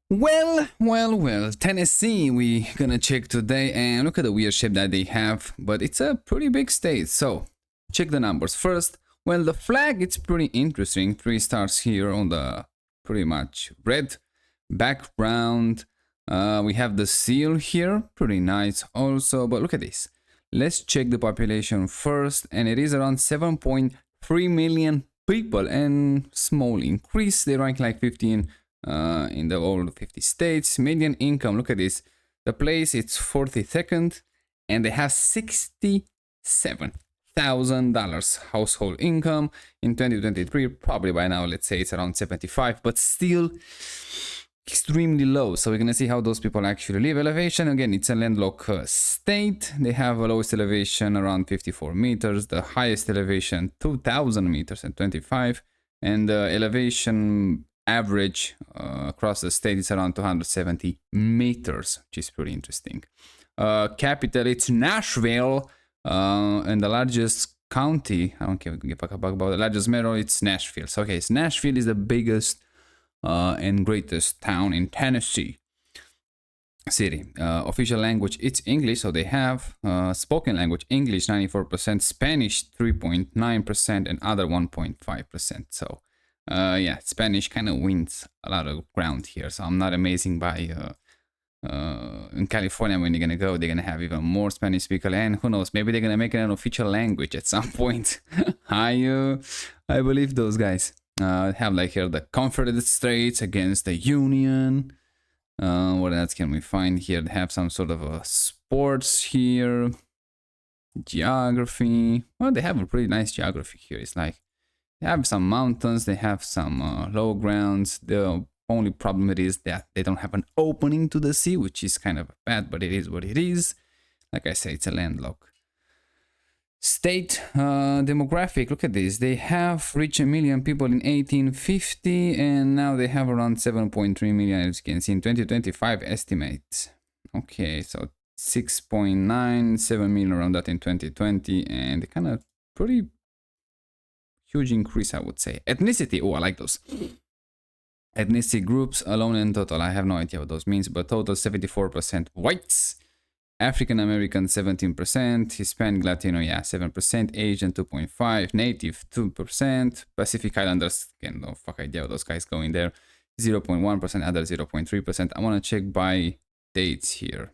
Well, Tennessee we gonna check today, and look at the weird shape that they have, but it's a pretty big state, so check the numbers first. Well, the flag, it's pretty interesting, 3 stars here on the pretty much red background. We have the seal here, pretty nice also, but look at this. Let's check the population first, and it is around 7.3 million people, and small increase. They rank like 15 in the all 50 states. Median income, look at this. The place, it's 42nd, and they have $67,000 household income in 2023. Probably by now, let's say it's around 75, but still extremely low. So we're gonna see how those people actually live. Elevation, again, it's a landlocked state. They have a lowest elevation around 54 meters, the highest elevation 2,000 meters and 25, and the elevation average across the state is around 270 meters, which is pretty interesting. Capital, it's Nashville, and the largest county, I don't give a fuck about the largest mayor, it's Nashville. So okay, so Nashville is the biggest and greatest town in Tennessee city. Official language, it's English, so they have spoken language English 94%, Spanish 3.9%, and other 1.5%. So yeah, Spanish kind of wins a lot of ground here, so I'm not amazing by in California. When you're gonna go, they're gonna have even more Spanish speakers, and who knows, maybe they're gonna make it an official language at some point. I believe those guys. Have like here the Confederate States against the Union. What else can we find here? They have some sort of sports here. Geography. Well, they have a pretty nice geography here. It's like they have some mountains, they have some low grounds. The only problem it is that they don't have an opening to the sea, which is kind of bad, but it is what it is. Like I say, it's a landlocked state. Demographic, look at this. They have reached 1 million people in 1850, and now they have around 7.3 million, as you can see in 2025 estimates. Okay, so 6.97 million around that in 2020, and kind of pretty huge increase, I would say. Ethnicity, oh, I like those. Ethnicity groups alone and total, I have no idea what those means, but total 74% whites. African American 17%, Hispanic Latino, yeah, 7%, Asian 2.5%, Native 2%, Pacific Islanders, again, no fuck idea what those guys going there, 0.1%, other 0.3%. I want to check by dates here.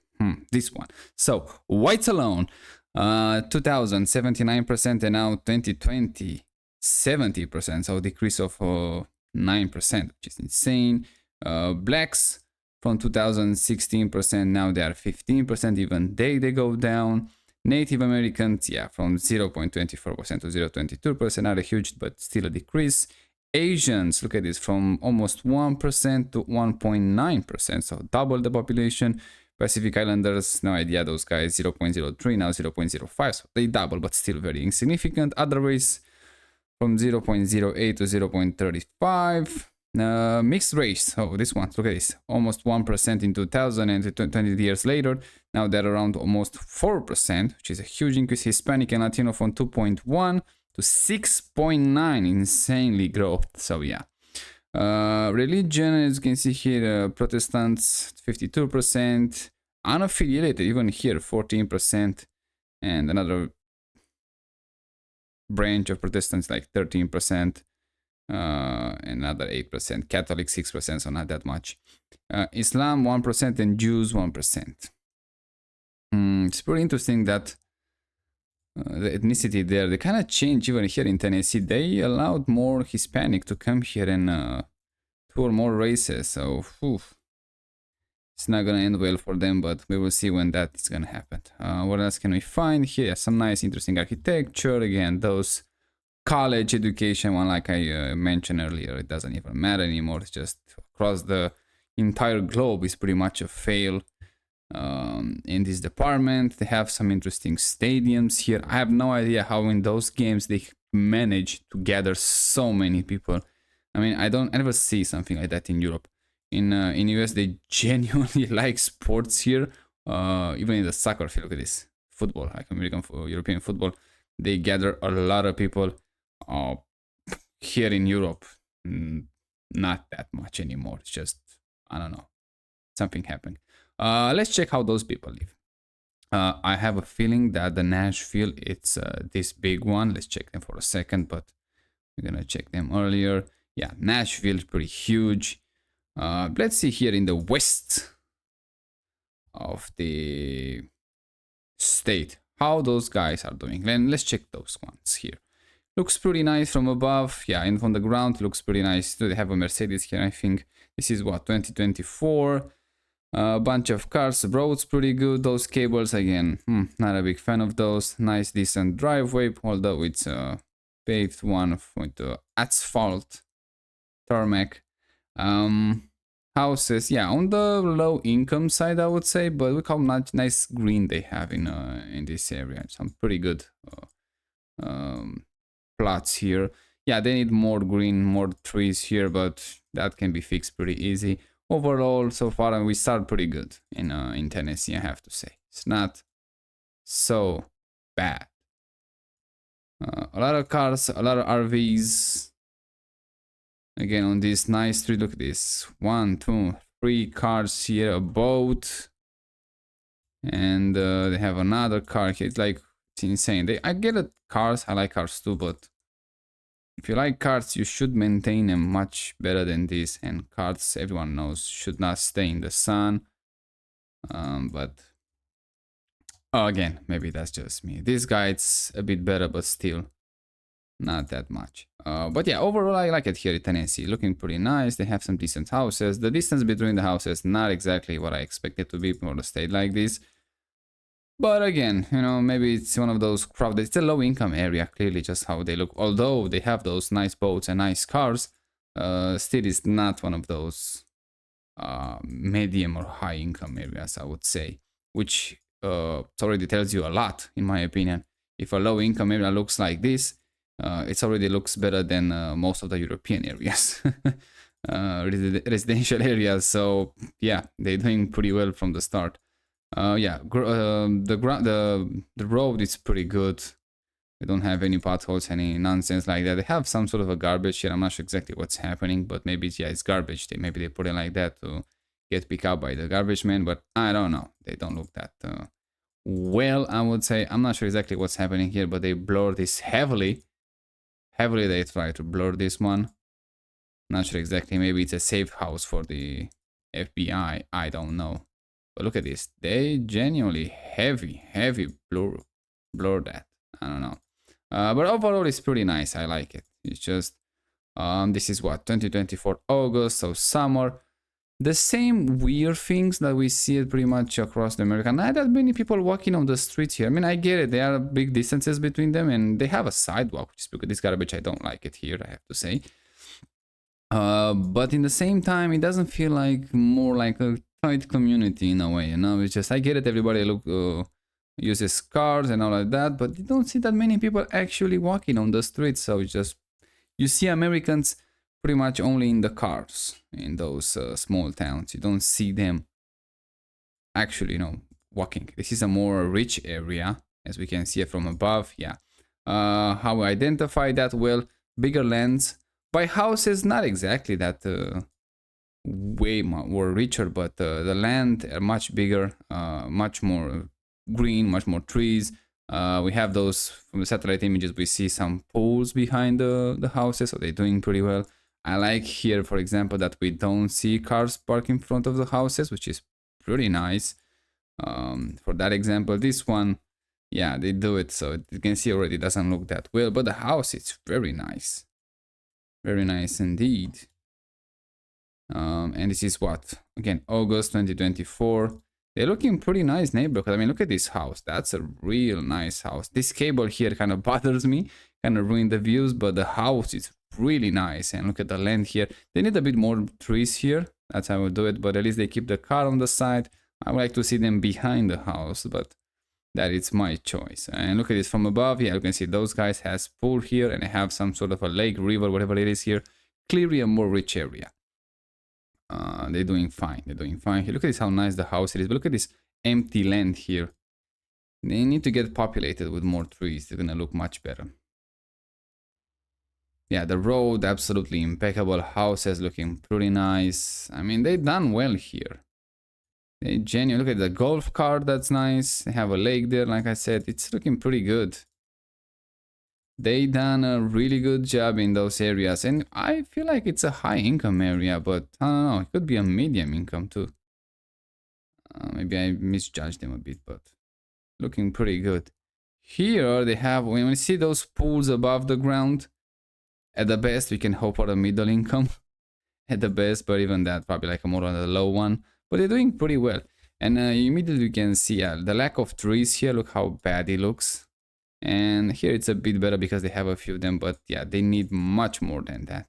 This one. So whites alone, 2000 79%, and now 2020 70%. So decrease of 9%, which is insane. Blacks, from 2016%, now they are 15%, even they go down. Native Americans, yeah, from 0.24% to 0.22%, not a huge, but still a decrease. Asians, look at this, from almost 1% to 1.9%, so double the population. Pacific Islanders, no idea, those guys, 0.03, now 0.05, so they double, but still very insignificant. Other race, from 0.08 to 0.35. Mixed race, so this one, look at this, almost 1% in 2000, and 20 years later, now they're around almost 4%, which is a huge increase. Hispanic and Latino from 2.1 to 6.9, insanely growth. So yeah. Religion, as you can see here, Protestants 52%, unaffiliated even here 14%, and another branch of Protestants like 13%. Another 8%, Catholic 6%, so not that much. Islam 1%, and Jews 1%. It's pretty interesting that the ethnicity there, they kind of changed even here in Tennessee. They allowed more Hispanic to come here and tour more races, so it's not gonna end well for them, but we will see when that is gonna happen. What else can we find here? Some nice interesting architecture. Again, those college education one, like I mentioned earlier, it doesn't even matter anymore. It's just across the entire globe is pretty much a fail in this department. They have some interesting stadiums here. I have no idea how in those games they manage to gather so many people. I mean, I never see something like that in Europe. In US, they genuinely like sports here. Even in the soccer field, look at this. Football, like European football, they gather a lot of people. Here in Europe, not that much anymore. It's just, I don't know, something happened. Let's check how those people live. I have a feeling that the Nashville, it's this big one. Let's check them for a second, but we're gonna check them earlier. Yeah, Nashville is pretty huge. Let's see here in the west of the state how those guys are doing. Then let's check those ones here. Looks pretty nice from above. Yeah, and from the ground looks pretty nice. They have a Mercedes here, I think. This is what, 2024. A bunch of cars, roads pretty good. Those cables again, not a big fan of those. Nice decent driveway, although it's a paved one with asphalt tarmac. Houses, yeah, on the low income side I would say, but look how much nice green they have in this area. Some pretty good plots here. Yeah, they need more green, more trees here, but that can be fixed pretty easy. Overall, so far we start pretty good in Tennessee, I have to say. It's not so bad. A lot of cars, a lot of RVs. Again, on this nice street, look at this. 1, 2, 3 cars here, a boat. And they have another car here. It's like, it's insane. I get it, cars, I like cars too, but if you like cars, you should maintain them much better than this. And cars, everyone knows, should not stay in the sun. But again, maybe that's just me. This guy, it's a bit better, but still not that much. But yeah, overall, I like it here in Tennessee. Looking pretty nice. They have some decent houses. The distance between the houses, not exactly what I expected to be for a state like this. But again, you know, maybe it's one of those crowded. It's a low income area, clearly, just how they look. Although they have those nice boats and nice cars, still is not one of those medium or high income areas, I would say. Which already tells you a lot, in my opinion. If a low income area looks like this, it already looks better than most of the European areas. Residential areas. So yeah, they're doing pretty well from the start. Yeah, the road is pretty good. They don't have any potholes, any nonsense like that. They have some sort of a garbage here. I'm not sure exactly what's happening, but maybe it's garbage. Maybe they put it like that to get picked up by the garbage man, but I don't know. They don't look that well, I would say. I'm not sure exactly what's happening here, but they blur this heavily. Heavily they try to blur this one. Not sure exactly. Maybe it's a safe house for the FBI. I don't know. But look at this. They genuinely heavy blur that. I don't know. But overall, it's pretty nice. I like it. It's just, this is what, 2024 August, so summer. The same weird things that we see it pretty much across the America. Not that many people walking on the streets here. I mean, I get it. There are big distances between them, and they have a sidewalk, which is because this garbage, I don't like it here, I have to say. But in the same time, it doesn't feel like more like a tight community in a way, you know. It's just, I get it, everybody uses cars and all of that, but you don't see that many people actually walking on the streets. So it's just, you see Americans pretty much only in the cars in those small towns. You don't see them actually, you know, walking. This is a more rich area, as we can see it from above. Yeah. How we identify that? Well, bigger lands. By houses, not exactly that way more richer, but the land are much bigger, much more green, much more trees. We have those from the satellite images. We see some pools behind the houses, so they're doing pretty well. I like here, for example, that we don't see cars parked in front of the houses, which is pretty nice. For that example, this one, yeah, they do it, so you can see already it doesn't look that well, but the house is very nice. Very nice indeed. And this is what? Again, August 2024. They're looking pretty nice neighborhood. I mean, look at this house. That's a real nice house. This cable here kind of bothers me, kind of ruined the views, but the house is really nice. And look at the land here. They need a bit more trees here. That's how I would do it, but at least they keep the car on the side. I would like to see them behind the house, but that is my choice. And look at this from above. Yeah, you can see those guys has pool here, and they have some sort of a lake, river, whatever it is here. Clearly a more rich area. They're doing fine. They're doing fine. Here, look at this, how nice the house it is. But look at this empty land here. They need to get populated with more trees. They're gonna look much better. Yeah, the road, absolutely impeccable. Houses looking pretty nice. I mean, they've done well here. They genuine. Look at the golf cart. That's nice. They have a lake there. Like I said, it's looking pretty good. They done a really good job in those areas, and I feel like it's a high income area, but I don't know. It could be a medium income too. Maybe I misjudged them a bit, but looking pretty good. Here they have, when we see those pools above the ground, at the best we can hope for a middle income. At the best, but even that probably like a more on the low one. But they're doing pretty well. And immediately you can see the lack of trees here. Look how bad it looks. And here it's a bit better because they have a few of them, but yeah, they need much more than that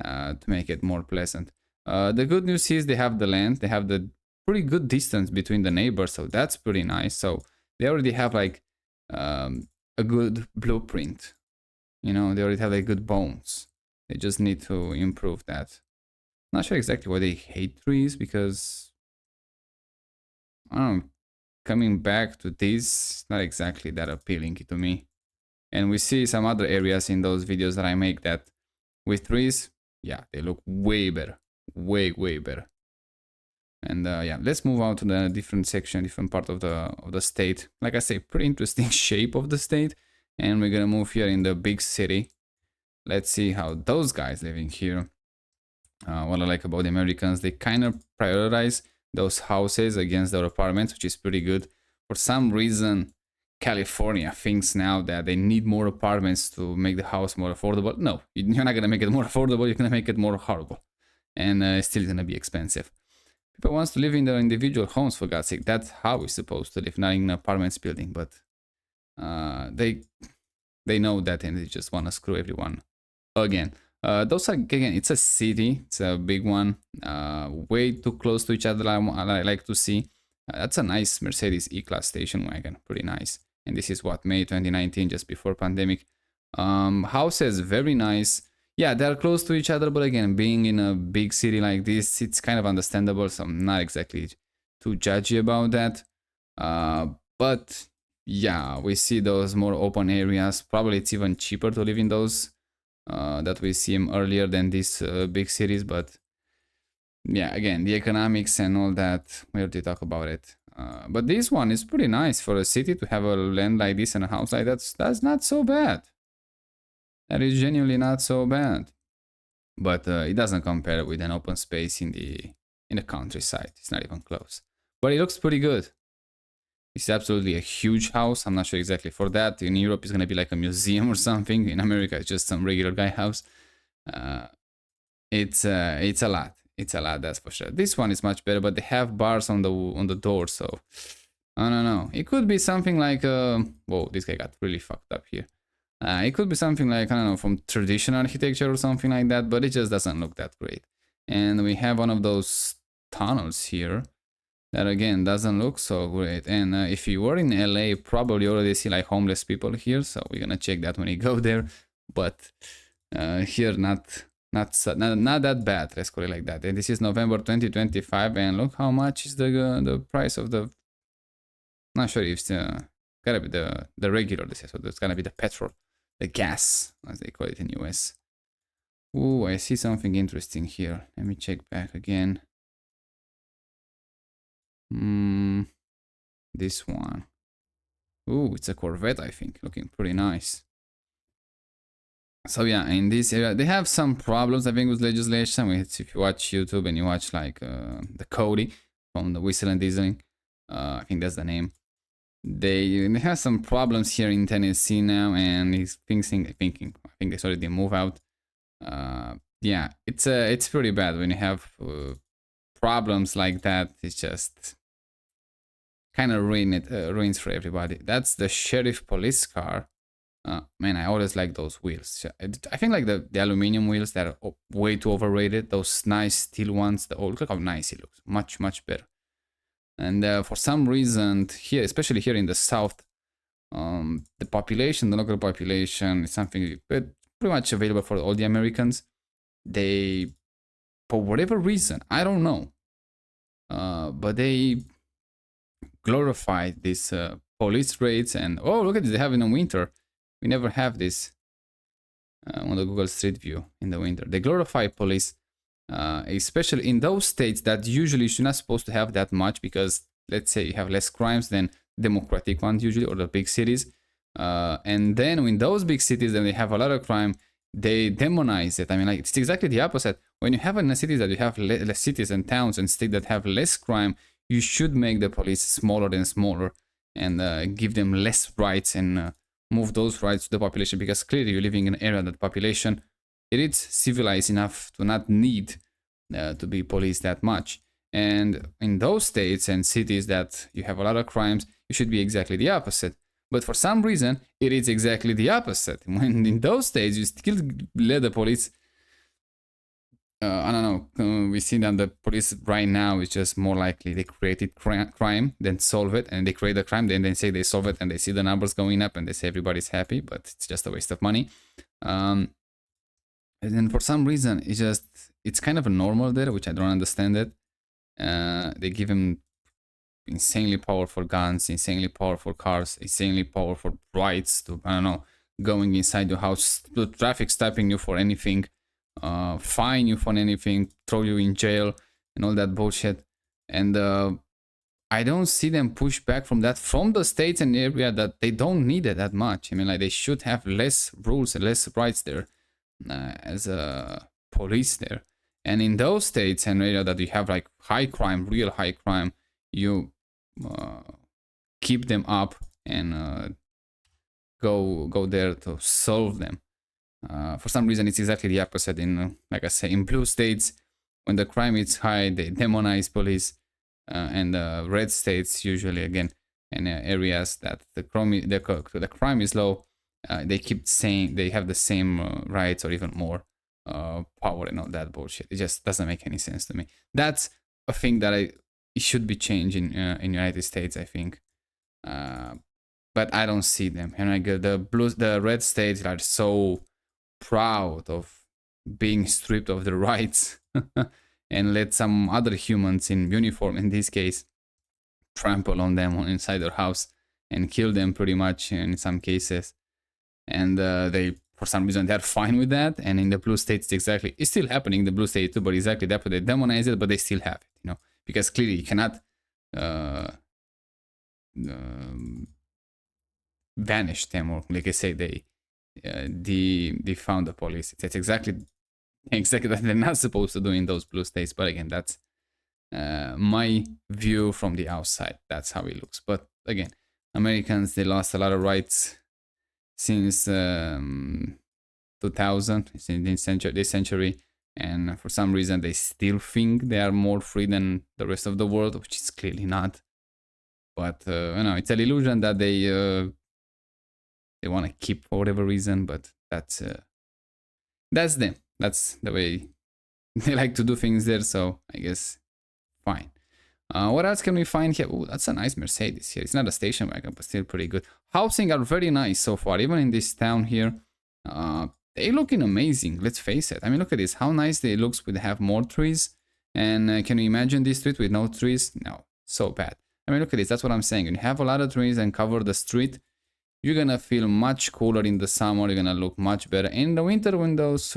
to make it more pleasant. The good news is they have the land. They have the pretty good distance between the neighbors, so that's pretty nice. So they already have like a good blueprint. You know, they already have like good bones. They just need to improve that. Not sure exactly why they hate trees, because I don't know, coming back to this, not exactly that appealing to me. And we see some other areas in those videos that I make that with trees, yeah, they look way better. Way better. And yeah, let's move on to the different section, different part of the state. Like I say, pretty interesting shape of the state. And we're gonna move here in the big city. Let's see how those guys living here. What I like about the Americans, they kind of prioritize those houses against their apartments, which is pretty good. For some reason, California thinks now that they need more apartments to make the house more affordable. No, you're not gonna make it more affordable. You're gonna make it more horrible, and it's still gonna be expensive. People wants to live in their individual homes, for God's sake. That's how we're supposed to live, not in an apartments building. But they know that, and they just want to screw everyone again. Those are, again, it's a city, it's a big one, way too close to each other. I like to see. That's a nice Mercedes E-Class station wagon, pretty nice. And this is what, May 2019, just before pandemic. Houses, very nice. Yeah, they're close to each other, but again, being in a big city like this, it's kind of understandable, so I'm not exactly too judgy about that. But yeah, we see those more open areas. Probably it's even cheaper to live in those that we see them earlier than these big cities. But yeah, again, the economics and all that, we already talk about it. But this one is pretty nice for a city to have a land like this and a house like that. That's not so bad. That is genuinely not so bad. But it doesn't compare with an open space in the countryside. It's not even close. But it looks pretty good. It's absolutely a huge house. I'm not sure exactly for that. In Europe, it's gonna be like a museum or something. In America, it's just some regular guy house. It's a lot. It's a lot, that's for sure. This one is much better, but they have bars on the door, so I don't know. It could be something like whoa, this guy got really fucked up here. It could be something like, I don't know, from traditional architecture or something like that, but it just doesn't look that great. And we have one of those tunnels here that again doesn't look so great. And if you were in LA, probably already see like homeless people here, so we're gonna check that when we go there. But here, not that bad, let's call it like that. And this is November 2025, and look how much is the price of the, not sure if it's gotta be the regular, this is, so it's gonna be the petrol, the gas, as they call it in US. Ooh, I see something interesting here. Let me check back again. This one. Ooh, it's a Corvette, I think. Looking pretty nice. So yeah, in this area, they have some problems, I think, with legislation. If you watch YouTube and you watch like the Cody from the Whistle and Dieseling, I think that's the name. They have some problems here in Tennessee now, and he's thinking, I think they already move out. Yeah, it's pretty bad when you have problems like that. It's just kind of ruins for everybody. That's the sheriff police car. Man, I always like those wheels. I think like the aluminum wheels that are way too overrated. Those nice steel ones. Look how nice it looks. Much better. And for some reason here, especially here in the south, the population, the local population, is something pretty much available for all the Americans. They, for whatever reason, I don't know, but they glorify these police raids. And oh, look at this, they have in the winter. We never have this on the Google Street View in the winter. They glorify police especially in those states that usually you're not supposed to have that much, because let's say you have less crimes than democratic ones usually, or the big cities. And then in those big cities, then they have a lot of crime, they demonize it. I mean, like, it's exactly the opposite. When you have in the cities that you have less cities and towns and states that have less crime, you should make the police smaller and smaller, and give them less rights, and move those rights to the population, because clearly you're living in an area that the population, it is civilized enough to not need to be policed that much. And in those states and cities that you have a lot of crimes, you should be exactly the opposite. But for some reason, it is exactly the opposite. When in those states, you still let the police. I don't know. We see that the police right now is just more likely they created crime than solve it, and they create the crime, then they say they solve it, and they see the numbers going up, and they say everybody's happy, but it's just a waste of money. And then for some reason, it's kind of a normal there, which I don't understand it. They give him insanely powerful guns, insanely powerful cars, insanely powerful rights to, I don't know, going inside your house, to traffic stopping you for anything, fine you for anything, throw you in jail, and all that bullshit. And I don't see them push back from that from the states and area that they don't need it that much. I mean, like, they should have less rules and less rights there as a police there. And in those states and area that you have like high crime, real high crime, you keep them up and go there to solve them. For some reason, it's exactly the opposite. In, like I say, in blue states, when the crime is high, they demonize police, and red states usually, again, in areas that the crime is low, they keep saying they have the same rights or even more power and all that bullshit. It just doesn't make any sense to me. That's a thing that it should be changed in United States, I think. But I don't see them. And like the red states are so proud of being stripped of their rights and let some other humans in uniform, in this case, trample on them inside their house and kill them pretty much in some cases. And they, for some reason, they're fine with that. And in the blue states, it's still happening in the blue state too, but exactly that, they demonize it, but they still have it, because clearly you cannot banish them, or like I say, they found the police. It's exactly that they're not supposed to do in those blue states. But again, that's my view from the outside. That's how it looks. But again, Americans, they lost a lot of rights since 2000, in this century, and for some reason they still think they are more free than the rest of the world, which is clearly not. But it's an illusion that they want to keep for whatever reason. But that's them. That's the way they like to do things there. So I guess fine. What else can we find here? Oh, that's a nice Mercedes here. It's not a station wagon, but still pretty good. Housing are very nice so far, even in this town here. They looking amazing, let's face it. I mean, look at this, how nice they looks with have more trees. And can you imagine this street with no trees? No, so bad. I mean, look at this, that's what I'm saying. When you have a lot of trees and cover the street, you're gonna feel much cooler in the summer. You're gonna look much better. In the winter, when those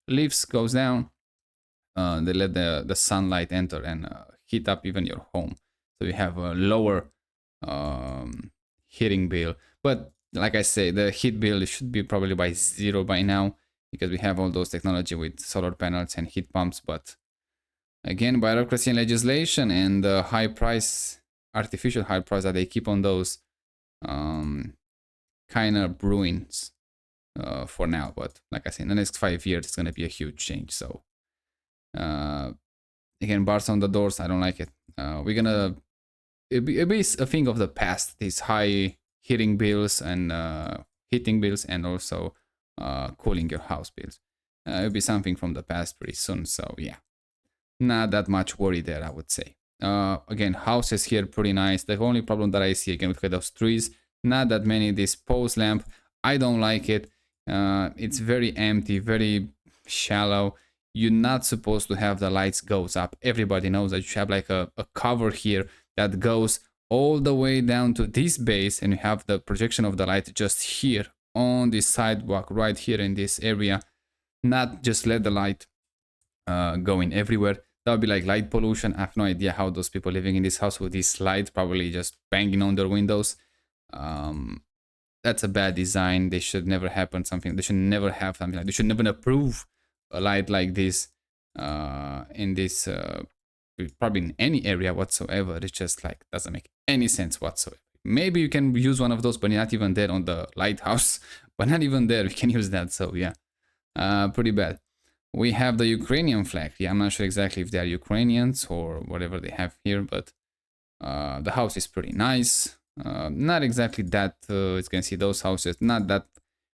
leaves goes down, they let the sunlight enter and heat up even your home, so you have a lower heating bill. But like I say, the heat bill should be probably by 0 by now, because we have all those technology with solar panels and heat pumps. But again, bureaucracy and legislation and the high price, artificial high price that they keep on those, kind of ruins for now. But like I say, in the next 5 years, it's gonna be a huge change. So again, bars on the doors, I don't like it. It'll be a thing of the past, these high heating bills and heating bills, and also cooling your house bills. It'll be something from the past pretty soon. So yeah, not that much worry there, I would say. Again, houses here pretty nice. The only problem that I see, again, with those trees, not that many. This pose lamp, I don't like it. It's very empty, very shallow. You're not supposed to have the lights goes up. Everybody knows that you should have like a cover here that goes all the way down to this base, and you have the projection of the light just here on this sidewalk right here in this area. Not just let the light going everywhere. That would be like light pollution. I have no idea how those people living in this house with these lights probably just banging on their windows. Um, that's a bad design. They should never happen something. They should never have something like. They should never approve a light like this in this probably in any area whatsoever. It's just like doesn't make any sense whatsoever. Maybe you can use one of those, but not even there on the lighthouse. But not even there we can use that. So yeah, pretty bad. We have the Ukrainian flag. Yeah, I'm not sure exactly if they are Ukrainians or whatever they have here, but the house is pretty nice. Not exactly that, as you can see, those houses, not that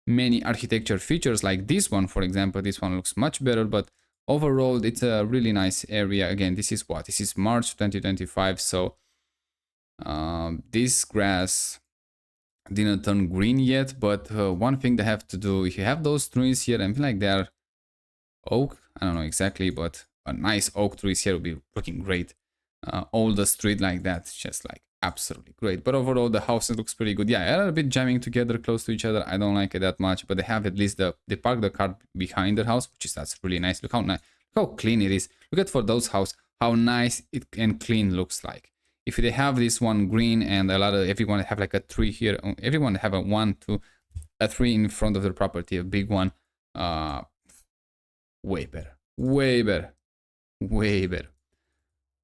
many architecture features like this one, for example. This one looks much better, but overall, it's a really nice area. Again, this is what? This is March 2025, so this grass didn't turn green yet, but one thing they have to do, if you have those trees here, I feel like they are oak, I don't know exactly, but a nice oak trees here would be looking great. All the street like that, just like absolutely great. But overall, the house looks pretty good. Yeah, they're a bit jamming together close to each other. I don't like it that much, but they have at least they park the car behind their house, which is that's really nice. Look how nice, look how clean it is. Look at for those house how nice it and clean looks like. If they have this one green and a lot of everyone have like a tree here, everyone have a 1, 2, a 3 in front of their property, a big one. Way better, way better, way better.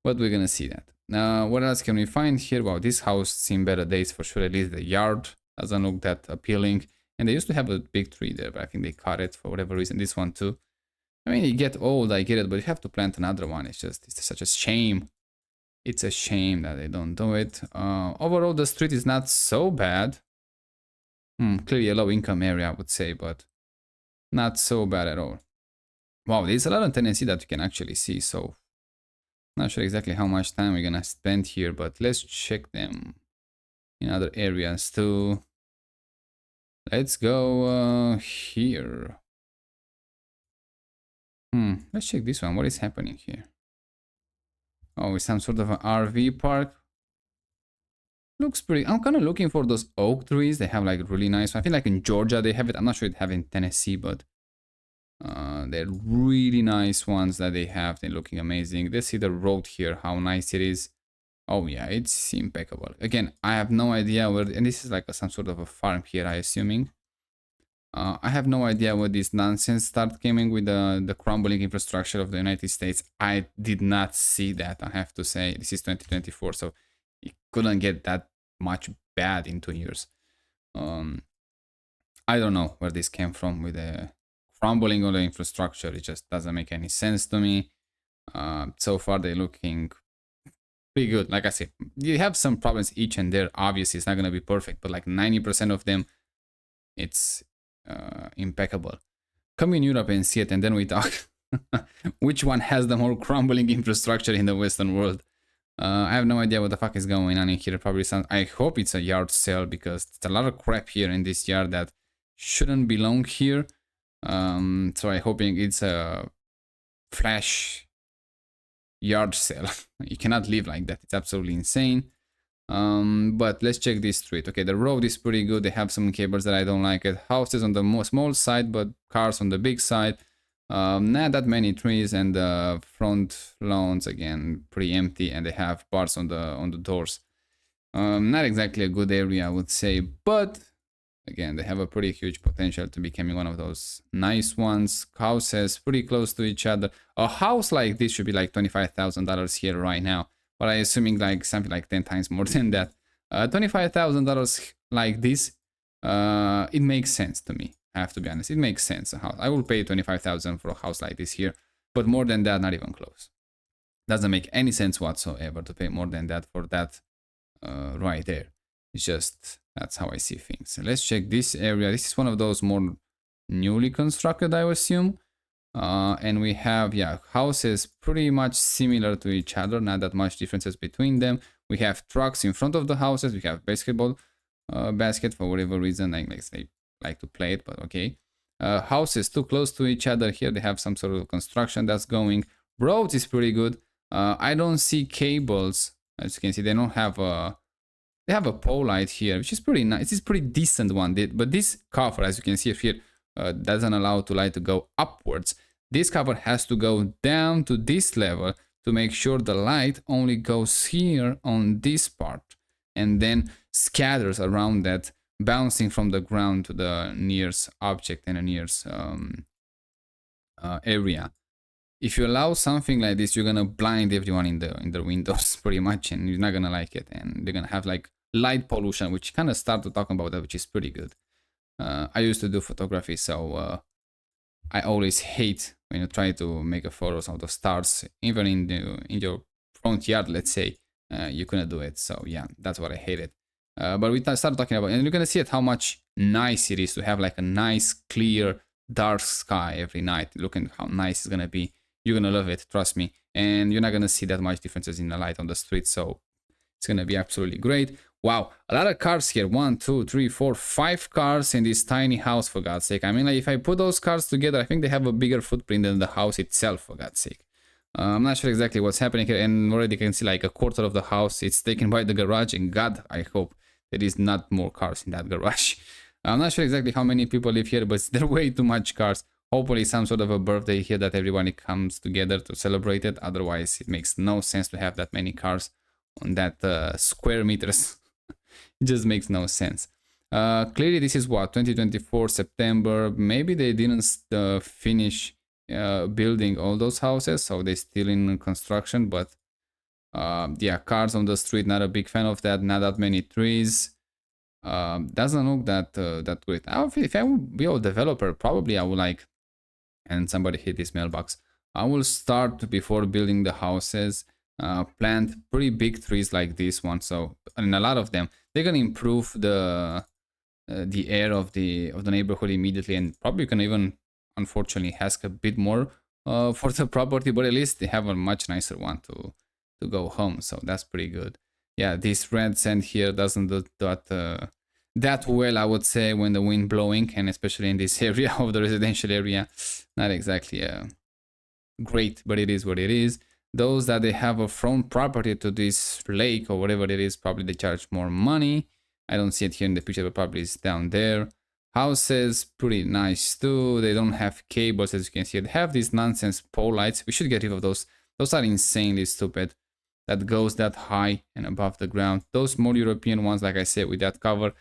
But we're gonna see that. Now, what else can we find here? Wow, this house seen better days for sure. At least the yard doesn't look that appealing. And they used to have a big tree there, but I think they cut it for whatever reason. This one too. I mean, you get old, I get it, but you have to plant another one. It's such a shame. It's a shame that they don't do it. Overall, the street is not so bad. Clearly a low income area, I would say, but not so bad at all. Wow, there's a lot of tendency that you can actually see, so not sure exactly how much time we're gonna spend here, but let's check them in other areas too. Let's go here. Let's check this one. What is happening here? Oh, it's some sort of an RV park. Looks pretty. I'm kind of looking for those oak trees. They have like really nice. I feel like in Georgia they have it. I'm not sure they have it in Tennessee, but they're really nice ones that they have. They're looking amazing. Let's see the road here, how nice it is. Oh yeah, it's impeccable. Again, I have no idea where, and this is like some sort of a farm here, I assuming. I have no idea where this nonsense start coming with the crumbling infrastructure of the United States. I did not see that, I have to say. This is 2024, so it couldn't get that much bad in 2 years. I don't know where this came from with the crumbling of the infrastructure. It just doesn't make any sense to me. So far, they're looking pretty good. Like I said, you have some problems each and there. Obviously, it's not going to be perfect, but like 90% of them, it's impeccable. Come in Europe and see it, and then we talk. Which one has the more crumbling infrastructure in the Western world? I have no idea what the fuck is going on in here. Probably some. I hope it's a yard sale because it's a lot of crap here in this yard that shouldn't belong here. So I'm hoping it's a flash yard sale. You cannot live like that. It's absolutely insane. But let's check this street. Okay, the road is pretty good. They have some cables that I don't like it. Houses on the small side, but cars on the big side. Not that many trees, and the front lawns again pretty empty, and they have bars on the doors. Not exactly a good area, I would say, but again, they have a pretty huge potential to becoming one of those nice ones. Houses pretty close to each other. A house like this should be like $25,000 here right now, but I'm assuming like something like 10 times more than that. $25,000 like this, it makes sense to me. I have to be honest, it makes sense. A house, I will pay $25,000 for a house like this here, but more than that, not even close. Doesn't make any sense whatsoever to pay more than that for that right there. It's just, that's how I see things. So let's check this area. This is one of those more newly constructed, I assume. And we have, yeah, houses pretty much similar to each other, not that much differences between them. We have trucks in front of the houses. We have basketball basket for whatever reason. Like they like to play it, but okay. Houses too close to each other. Here they have some sort of construction that's going. Roads is pretty good. I don't see cables. As you can see, they don't have a... They have a pole light here, which is pretty nice. It's a pretty decent one. But this cover, as you can see here, doesn't allow the light to go upwards. this cover has to go down to this level to make sure the light only goes here on this part and then scatters around that, bouncing from the ground to the nearest object and the nearest area. If you allow something like this, you're gonna blind everyone in the windows pretty much, and you're not gonna like it, and they're gonna have like light pollution, which kind of start to talk about that, which is pretty good. I used to do photography, so I always hate when you try to make a photos of the stars, even in your front yard, let's say. You couldn't do it, so yeah, that's what I hated. But we started talking about, and you're gonna see it how much nice it is to have like a nice, clear, dark sky every night. Look at how nice it's gonna be. You're gonna love it, trust me. And you're not gonna see that much differences in the light on the street, so it's gonna be absolutely great. Wow, a lot of cars here. 1, 2, 3, 4, 5 cars in this tiny house, for God's sake. I mean, like, if I put those cars together, I think they have a bigger footprint than the house itself, for God's sake. I'm not sure exactly what's happening here, and already you can see like a quarter of the house. It's taken by the garage, and God, I hope there is not more cars in that garage. I'm not sure exactly how many people live here, but there are way too much cars. Hopefully some sort of a birthday here that everybody comes together to celebrate it. Otherwise, it makes no sense to have that many cars on that square meters. It just makes no sense. Clearly, this is what, 2024 September. Maybe they didn't finish building all those houses, so they're still in construction. But yeah, cars on the street, not a big fan of that. Not that many trees. Doesn't look that great. If I would be a developer, probably I would like, and somebody hit this mailbox, I will start before building the houses, plant pretty big trees like this one. So, and a lot of them, they're gonna improve the air of the neighborhood immediately, and probably can even, unfortunately, ask a bit more for the property, but at least they have a much nicer one to go home. So that's pretty good. Yeah, this red sand here doesn't do that well, I would say, when the wind blowing, and especially in this area of the residential area, not exactly great, but it is what it is. Those that they have a front property to this lake or whatever it is, probably they charge more money. I don't see it here in the picture, but probably it's down there. Houses, pretty nice too. They don't have cables, as you can see. They have these nonsense pole lights. We should get rid of those. Those are insanely stupid. That goes that high and above the ground. Those more European ones, like I said, with that cover,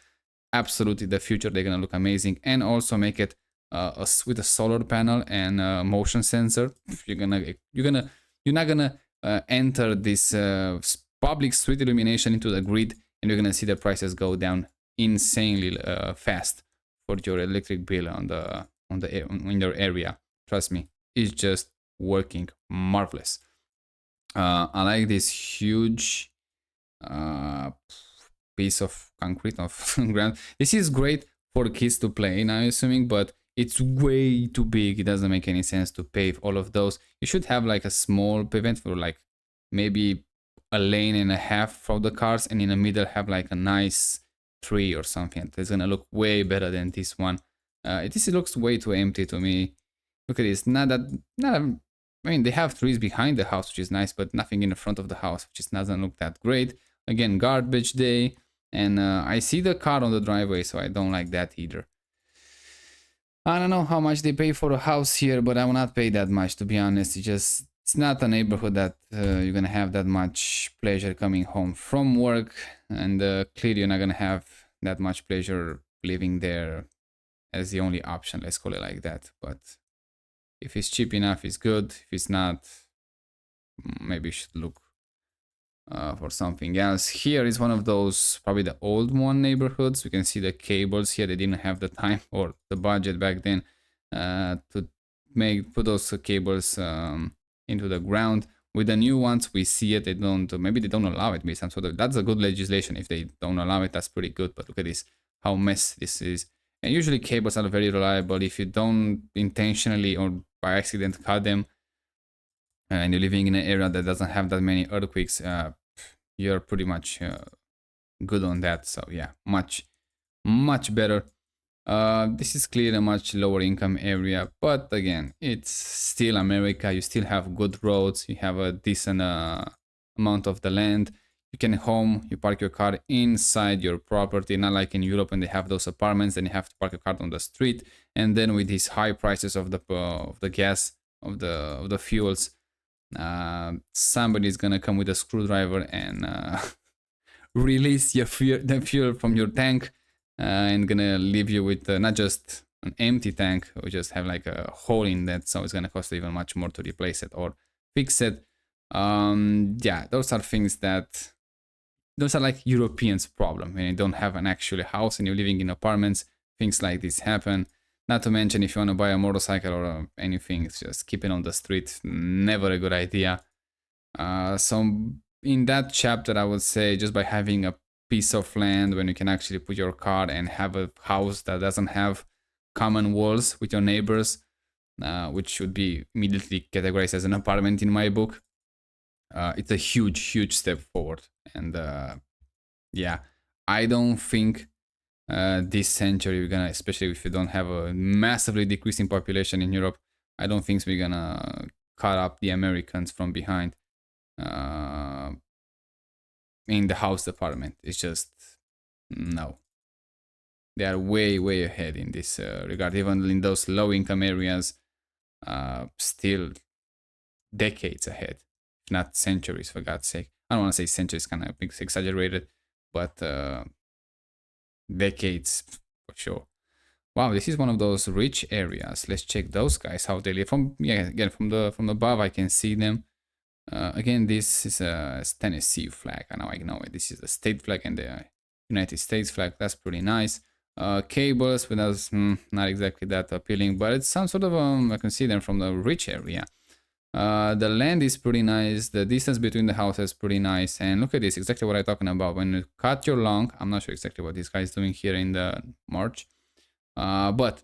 absolutely the future. They're gonna look amazing, and also make it with a solar panel and motion sensor. You're not gonna enter this public street illumination into the grid, and you're gonna see the prices go down insanely fast for your electric bill in your area. Trust me, it's just working marvelous. I like this huge piece of concrete of ground. This is great for kids to play, now assuming, but it's way too big. It doesn't make any sense to pave all of those. You should have like a small pavement for like maybe a lane and a half for the cars, and in the middle have like a nice tree or something. That's gonna look way better than this one. This looks way too empty to me. Look at this. I mean, they have trees behind the house, which is nice, but nothing in the front of the house, which just doesn't look that great. Again, garbage day, and I see the car on the driveway, so I don't like that either. I don't know how much they pay for a house here, but I will not pay that much, to be honest. It's not a neighborhood that you're gonna have that much pleasure coming home from work, and clearly you're not gonna have that much pleasure living there as the only option, let's call it like that. But if it's cheap enough, it's good. If it's not, maybe you should look for something else. Here is one of those, probably the old one neighborhoods. We can see the cables here. They didn't have the time or the budget back then to put those cables into the ground. With the new ones, we see it. Maybe they don't allow it. Maybe some sort of, that's a good legislation. If they don't allow it, that's pretty good. But look at this, how mess this is. And usually cables are very reliable. If you don't intentionally or by accident cut them, and you're living in an area that doesn't have that many earthquakes, you're pretty much good on that. So yeah, much better. This is clearly a much lower income area, but again, it's still America. You still have good roads. You have a decent amount of the land. You can you park your car inside your property, not like in Europe when they have those apartments, then you have to park your car on the street. And then with these high prices of the gas of the fuels, somebody's gonna come with a screwdriver and release the fuel from your tank, and gonna leave you with not just an empty tank, or just have like a hole in that, so it's gonna cost even much more to replace it or fix it. Yeah, those are things that, those are like Europeans' problem. When you don't have an actual house and you're living in apartments, things like this happen. Not to mention, if you want to buy a motorcycle or anything, it's just keep it on the street. Never a good idea. So in that chapter, I would say just by having a piece of land when you can actually put your car and have a house that doesn't have common walls with your neighbors, which should be immediately categorized as an apartment in my book. It's a huge step forward. And yeah, I don't think this century we're gonna, especially if you don't have a massively decreasing population in Europe, I don't think we're gonna cut up the Americans from behind in the house department. It's just no. They are way ahead in this regard. Even in those low income areas, still decades ahead, if not centuries, for God's sake. I don't want to say centuries, kind of exaggerated, but decades for sure. Wow, this is one of those rich areas. Let's check those guys, how they live. From, yeah, again, from above I can see them. Again, this is a Tennessee flag. I know it. This is the state flag and the United States flag. That's pretty nice. Cables, with us, not exactly that appealing, but it's some sort of I can see them from the rich area. The land is pretty nice. The distance between the houses is pretty nice. And look at this, exactly what I'm talking about. When you cut your lawn, I'm not sure exactly what this guy is doing here in the March, but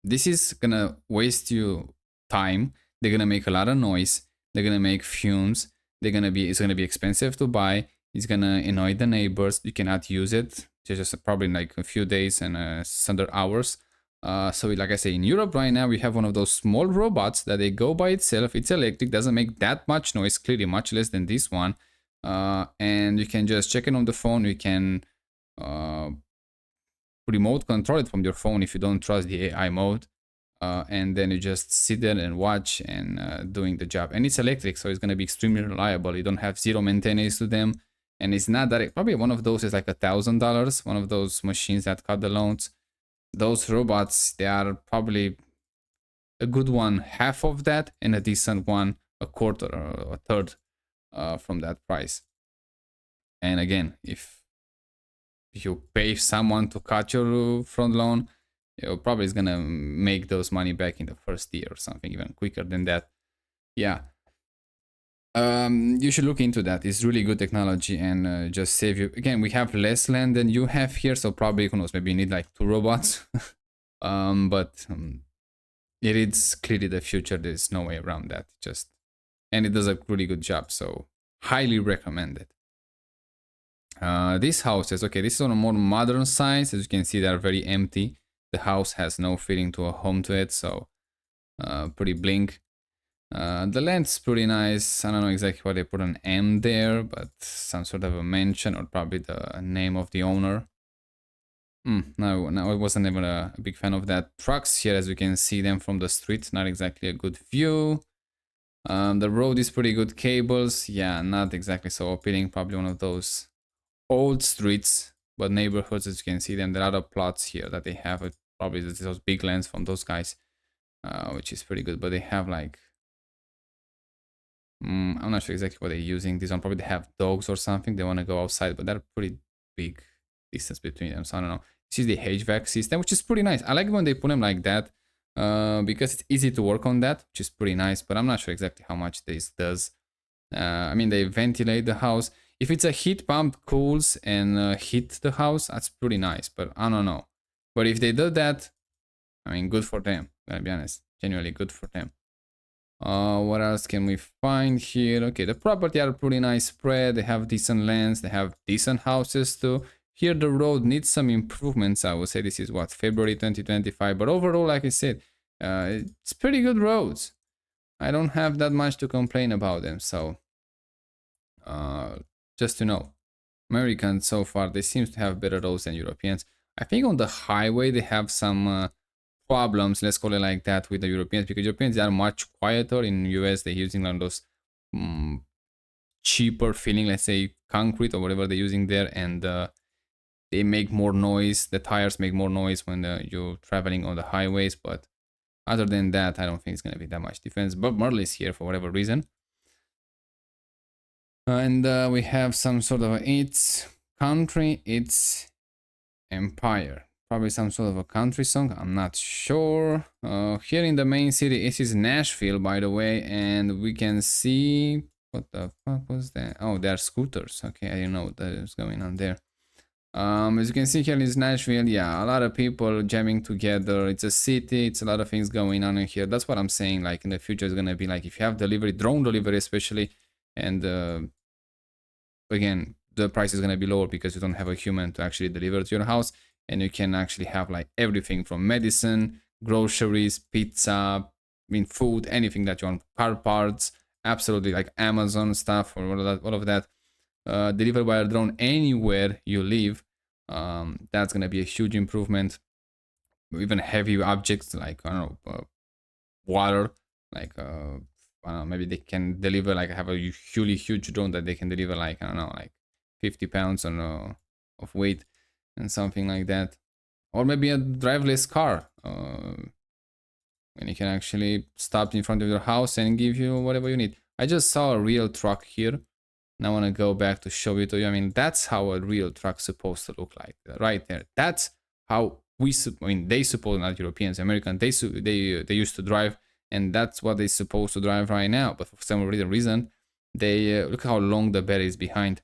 this is gonna waste you time. They're gonna make a lot of noise. They're gonna make fumes. It's gonna be expensive to buy. It's gonna annoy the neighbors. You cannot use it. Just probably like a few days and some hours. So like I say, in Europe right now, we have one of those small robots that they go by itself. It's electric, doesn't make that much noise, clearly much less than this one. And you can just check it on the phone. You can remote control it from your phone if you don't trust the AI mode. And then you just sit there and watch and doing the job. And it's electric, so it's going to be extremely reliable. You don't have zero maintenance to them. And it's not that, probably one of those is like $1,000, one of those machines that cut the lawns. Those robots, they are probably a good one, half of that, and a decent one, a quarter or a third from that price. And again, if you pay someone to cut your front lawn, you probably is gonna make those money back in the first year or something, even quicker than that. Yeah. You should look into that. It's really good technology and just save you. Again, we have less land than you have here, so probably, who knows, maybe you need like 2 robots. But it is clearly the future. There's no way around that. And it does a really good job, so highly recommend it. These houses, okay, this is on a more modern side. As you can see, they are very empty. The house has no feeling to a home to it, so pretty blink. The land's pretty nice. I don't know exactly why they put an M there, but some sort of a mention or probably the name of the owner. No, I wasn't even a big fan of that. Trucks here, as you can see them from the street, not exactly a good view. The road is pretty good. Cables, yeah, not exactly so appealing. Probably one of those old streets, but neighborhoods, as you can see them. There are other plots here that they have. Probably those big lands from those guys, which is pretty good. But they have like, I'm not sure exactly what they're using. These one probably they have dogs or something. They want to go outside, but they're pretty big distance between them. So I don't know. This is the HVAC system, which is pretty nice. I like when they put them like that because it's easy to work on that, which is pretty nice. But I'm not sure exactly how much this does. I mean, they ventilate the house. If it's a heat pump cools and heat the house, that's pretty nice. But I don't know. But if they do that, I mean, good for them. I'm gonna be honest, genuinely good for them. What else can we find here? Okay, the property are pretty nice spread. They have decent lands. They have decent houses too. Here the road needs some improvements. I would say this is what, February 2025. But overall, like I said, it's pretty good roads. I don't have that much to complain about them. So just to know, Americans so far, they seem to have better roads than Europeans. I think on the highway they have some problems, let's call it like that, with the Europeans, because Europeans are much quieter. In US they're using like those cheaper feeling, let's say concrete or whatever they're using there, and they make more noise. The tires make more noise when you're traveling on the highways, but other than that, I don't think it's gonna be that much difference. Bob Marley is here for whatever reason, and we have some sort of its country, its empire. Probably some sort of a country song, I'm not sure. Here in the main city, this is Nashville, by the way, and we can see, what the fuck was that? Oh, they are scooters. Okay, I didn't know what is going on there. As you can see here is Nashville. Yeah, a lot of people jamming together. It's a city, it's a lot of things going on in here. That's what I'm saying. Like in the future, it's gonna be like if you have delivery, drone delivery especially, and again, the price is gonna be lower because you don't have a human to actually deliver to your house, and you can actually have like everything from medicine, groceries, pizza, I mean food, anything that you want, car parts, absolutely, like Amazon stuff or all of that. Delivered by a drone anywhere you live. That's gonna be a huge improvement. Even heavy objects like, I don't know, water, like I don't know, maybe they can deliver, like have a huge drone that they can deliver like, I don't know, like 50 pounds of weight and something like that, or maybe a driverless car, and you can actually stop in front of your house and give you whatever you need. I just saw a real truck here. And I want to go back to show it to you. I mean, that's how a real truck's supposed to look like, right there. That's how I mean, they suppose, not Europeans, Americans, they used to drive, and that's what they're supposed to drive right now. But for some reason, they look how long the battery is behind.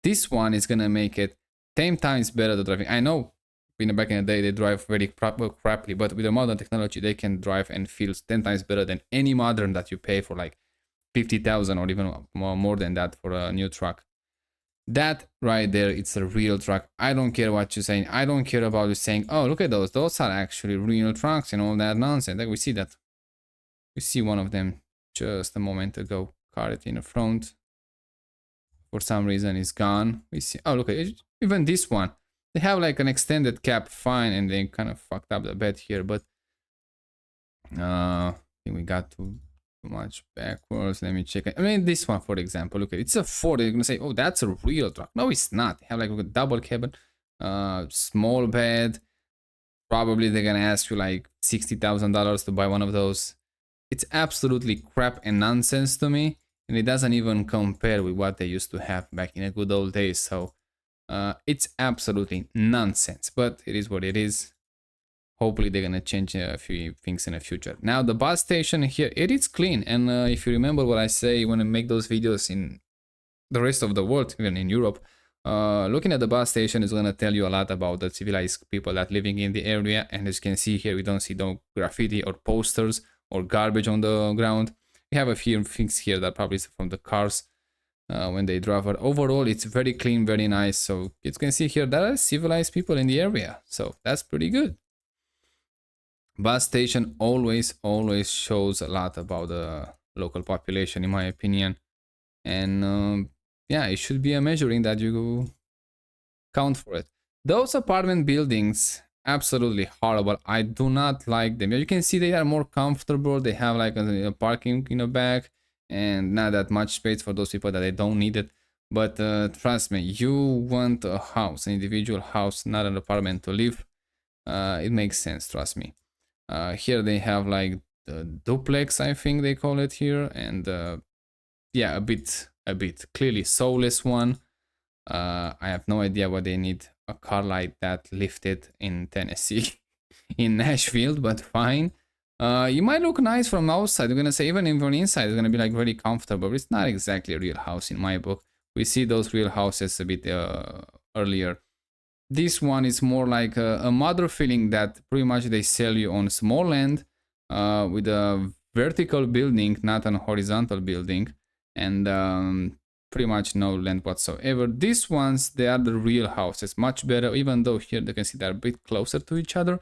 This one is gonna make it 10 times better the driving. I know in the back in the day they drive very crappily, but with the modern technology they can drive and feel 10 times better than any modern that you pay for like 50,000 or even more than that for a new truck. That right there, it's a real truck. I don't care what you're saying. I don't care about you saying, oh, look at those. Those are actually real trucks and all that nonsense. Like we see that. We see one of them just a moment ago. Car it in the front. For some reason, it's gone. We see, oh, look at it. Even this one. They have like an extended cap, fine, and they kind of fucked up the bed here, but I think we got to much backwards. Let me check. I mean, this one, for example, look, it's a Ford. You're gonna say, oh, that's a real truck. No, it's not. They have like a double cabin, small bed. Probably they're gonna ask you like $60,000 to buy one of those. It's absolutely crap and nonsense to me, and it doesn't even compare with what they used to have back in the good old days. So it's absolutely nonsense, but it is what it is. Hopefully they're gonna change a few things in the future. Now the bus station here, it is clean, and if you remember what I say when I make those videos in the rest of the world, even in Europe, looking at the bus station is gonna tell you a lot about the civilized people that living in the area. And as you can see here, we don't see no graffiti or posters or garbage on the ground. We have a few things here that probably is from the cars when they drive, but overall it's very clean, very nice. So you can see here there are civilized people in the area, so that's pretty good. Bus station always shows a lot about the local population, in my opinion, and yeah, it should be a measuring that you count for it. Those apartment buildings, absolutely horrible. I do not like them. You can see they are more comfortable. They have like a parking in the back and not that much space for those people that they don't need it. But trust me, you want a house, an individual house, not an apartment to live. It makes sense, trust me. Here they have like the duplex, I think they call it here, and yeah, a bit clearly soulless one. I have no idea why they need a car like that lifted in Tennessee, in Nashville, but fine. You might look nice from outside. You're gonna say even from inside, it's gonna be like really comfortable, but it's not exactly a real house in my book. We see those real houses a bit earlier. This one is more like a mother feeling that pretty much they sell you on small land with a vertical building, not an horizontal building, and pretty much no land whatsoever. These ones, they are the real houses, much better, even though here you can see they're a bit closer to each other.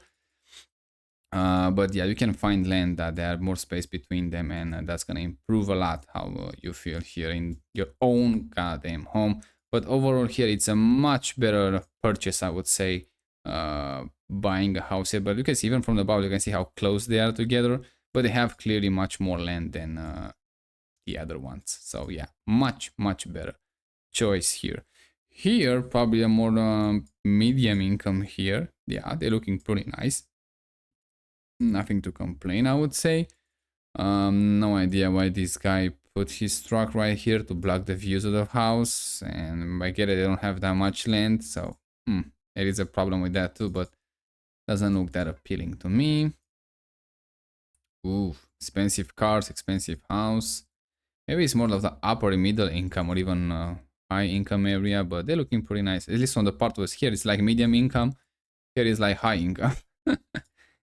But yeah, you can find land that there are more space between them, and that's gonna improve a lot how you feel here in your own goddamn home. But overall here, it's a much better purchase, I would say, buying a house here, but you can see even from the above, you can see how close they are together, but they have clearly much more land than the other ones. So yeah, much better choice here. Here, probably a more medium income here. Yeah, they're looking pretty nice. Nothing to complain, I would say. No idea why this guy put his truck right here to block the views of the house. And I get it, they don't have that much land, so there is a problem with that too, but doesn't look that appealing to me. Ooh, expensive cars, expensive house. Maybe it's more of the upper middle income or even high income area, but they're looking pretty nice. At least on the part was here, it's like medium income. Here is like high income.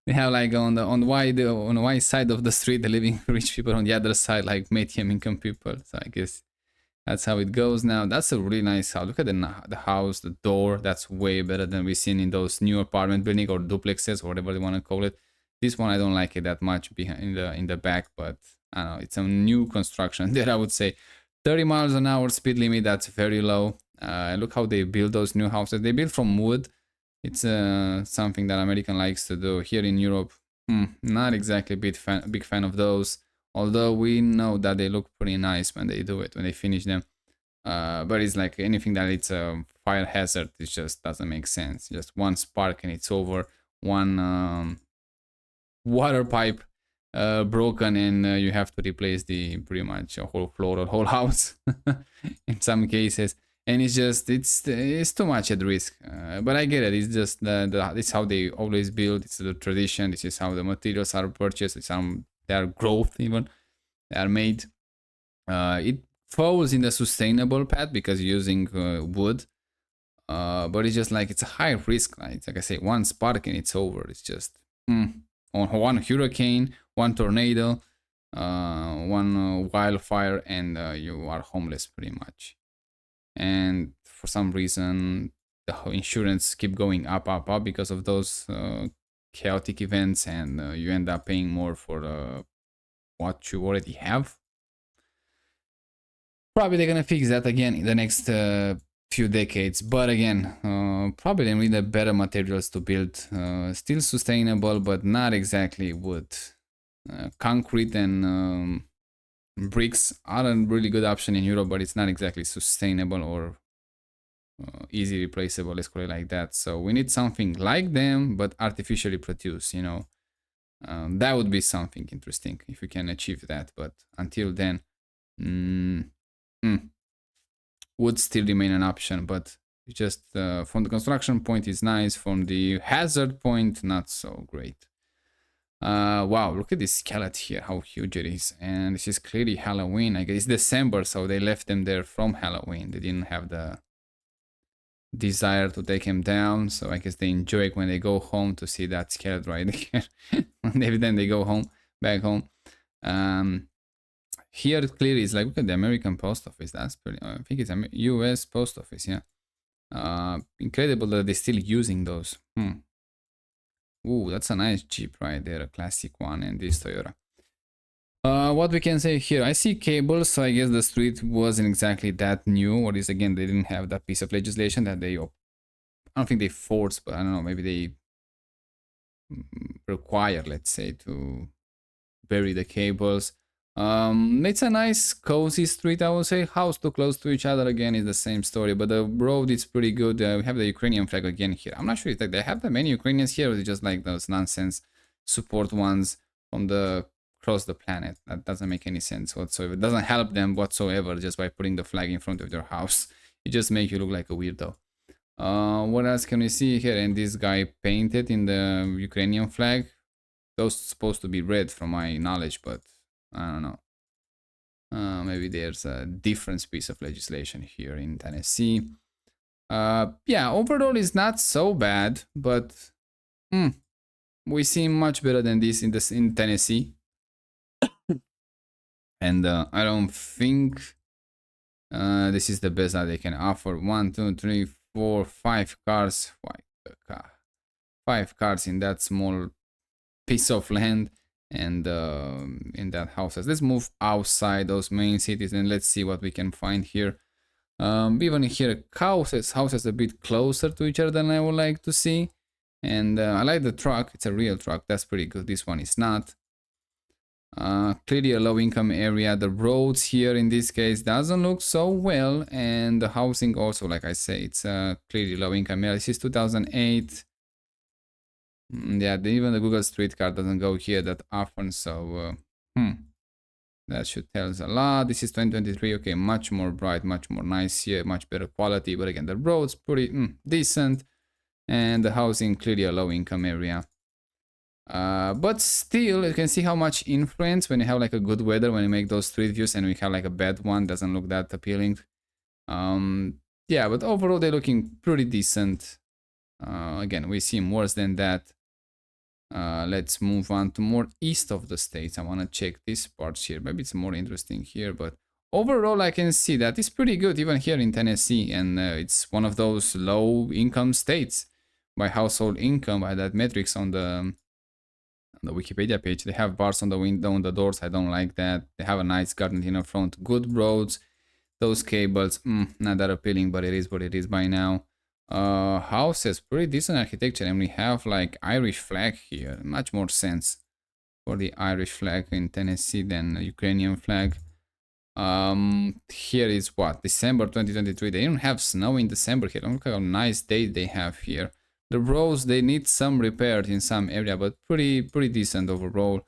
They have like on the wide side of the street, the living rich people, on the other side like medium income people. So I guess that's how it goes now. That's a really nice house. Look at the house, the door. That's way better than we've seen in those new apartment building or duplexes or whatever they want to call it. This one I don't like it that much behind in the back, but I don't know. It's a new construction there. I would say 30 miles an hour speed limit. That's very low. Look how they build those new houses. They build from wood. It's something that American likes to do. Here in Europe, not exactly big fan of those. Although we know that they look pretty nice when they do it, when they finish them. But it's like anything that it's a fire hazard, it just doesn't make sense. Just one spark and it's over. One water pipe broken and you have to replace the pretty much a whole floor or whole house in some cases. And it's too much at risk. But I get it. It's just it's how they always build. It's the tradition. This is how the materials are purchased. It's how their growth even they are made. It falls in the sustainable path because using wood. But it's just like it's a high risk. Right? It's like I say, one spark and it's over. It's just on one hurricane, one tornado, one wildfire, and you are homeless pretty much. And for some reason the insurance keep going up because of those chaotic events, and you end up paying more for what you already have. Probably they're gonna fix that again in the next few decades, but again, probably they need better materials to build. Still sustainable, but not exactly wood. Concrete and bricks are a really good option in Europe, but it's not exactly sustainable or easy replaceable, let's call it like that. So we need something like them, but artificially produced, you know. That would be something interesting if we can achieve that, but until then, would still remain an option, but just from the construction point is nice, from the hazard point, not so great. Wow, look at this skeleton here, how huge it is. And this is clearly Halloween. I guess it's December, so they left them there from Halloween. They didn't have the desire to take him down, so I guess they enjoy it when they go home to see that skeleton right there. And every time they go home, back home. Here it clearly is like, look at the American post office. That's pretty, I think it's a US post office, yeah. Incredible that they're still using those. Ooh, that's a nice Jeep right there, a classic one, and this Toyota. What we can say here, I see cables, so I guess the street wasn't exactly that new, or is again, they didn't have that piece of legislation that they, I don't think they force, but I don't know, maybe they require, let's say, to bury the cables. It's a nice cozy street, I would say. House too close to each other again is the same story, but the road is pretty good. We have the Ukrainian flag again here. I'm not sure if like they have that many Ukrainians here, or is just like those nonsense support ones from the across the planet. That doesn't make any sense whatsoever. It doesn't help them whatsoever just by putting the flag in front of their house. It just makes you look like a weirdo. What else can we see here? And this guy painted in the Ukrainian flag. Those supposed to be red from my knowledge, but I don't know. Maybe there's a different piece of legislation here in Tennessee. Yeah, overall it's not so bad, but we seem much better than this in Tennessee. And I don't think this is the best that they can offer. 1, 2, 3, 4, 5 cars. Why 5 cars in that small piece of land. And in that houses. Let's move outside those main cities and let's see what we can find here. Even here houses a bit closer to each other than I would like to see. And I like the truck. It's a real truck. That's pretty good. This one is not. Clearly a low income area. The roads here in this case doesn't look so well, and the housing also, like I say, it's clearly low income area. This is 2008. Yeah, even the Google Street Card doesn't go here that often, so that should tell us a lot. This is 2023. Okay, much more bright, much more nice here, much better quality. But again, the roads pretty decent, and the housing clearly a low income area. But still, you can see how much influence when you have like a good weather, when you make those street views, and we have like a bad one, doesn't look that appealing. Yeah, but overall they're looking pretty decent. Again, we seem worse than that. Let's move on to more east of the states. I want to check these parts here. Maybe it's more interesting here, but overall I can see that it's pretty good even here in Tennessee, and it's one of those low income states by household income, by that metrics on the Wikipedia page. They have bars on the window, on the doors. I don't like that. They have a nice garden in the front, good roads. Those cables, not that appealing, but it is what it is by now. Houses, pretty decent architecture, and we have like Irish flag here. Much more sense for the Irish flag in Tennessee than the Ukrainian flag. Here is what, December 2023. They don't have snow in December here. Look how nice day they have here. The roads, they need some repairs in some area, but pretty decent overall.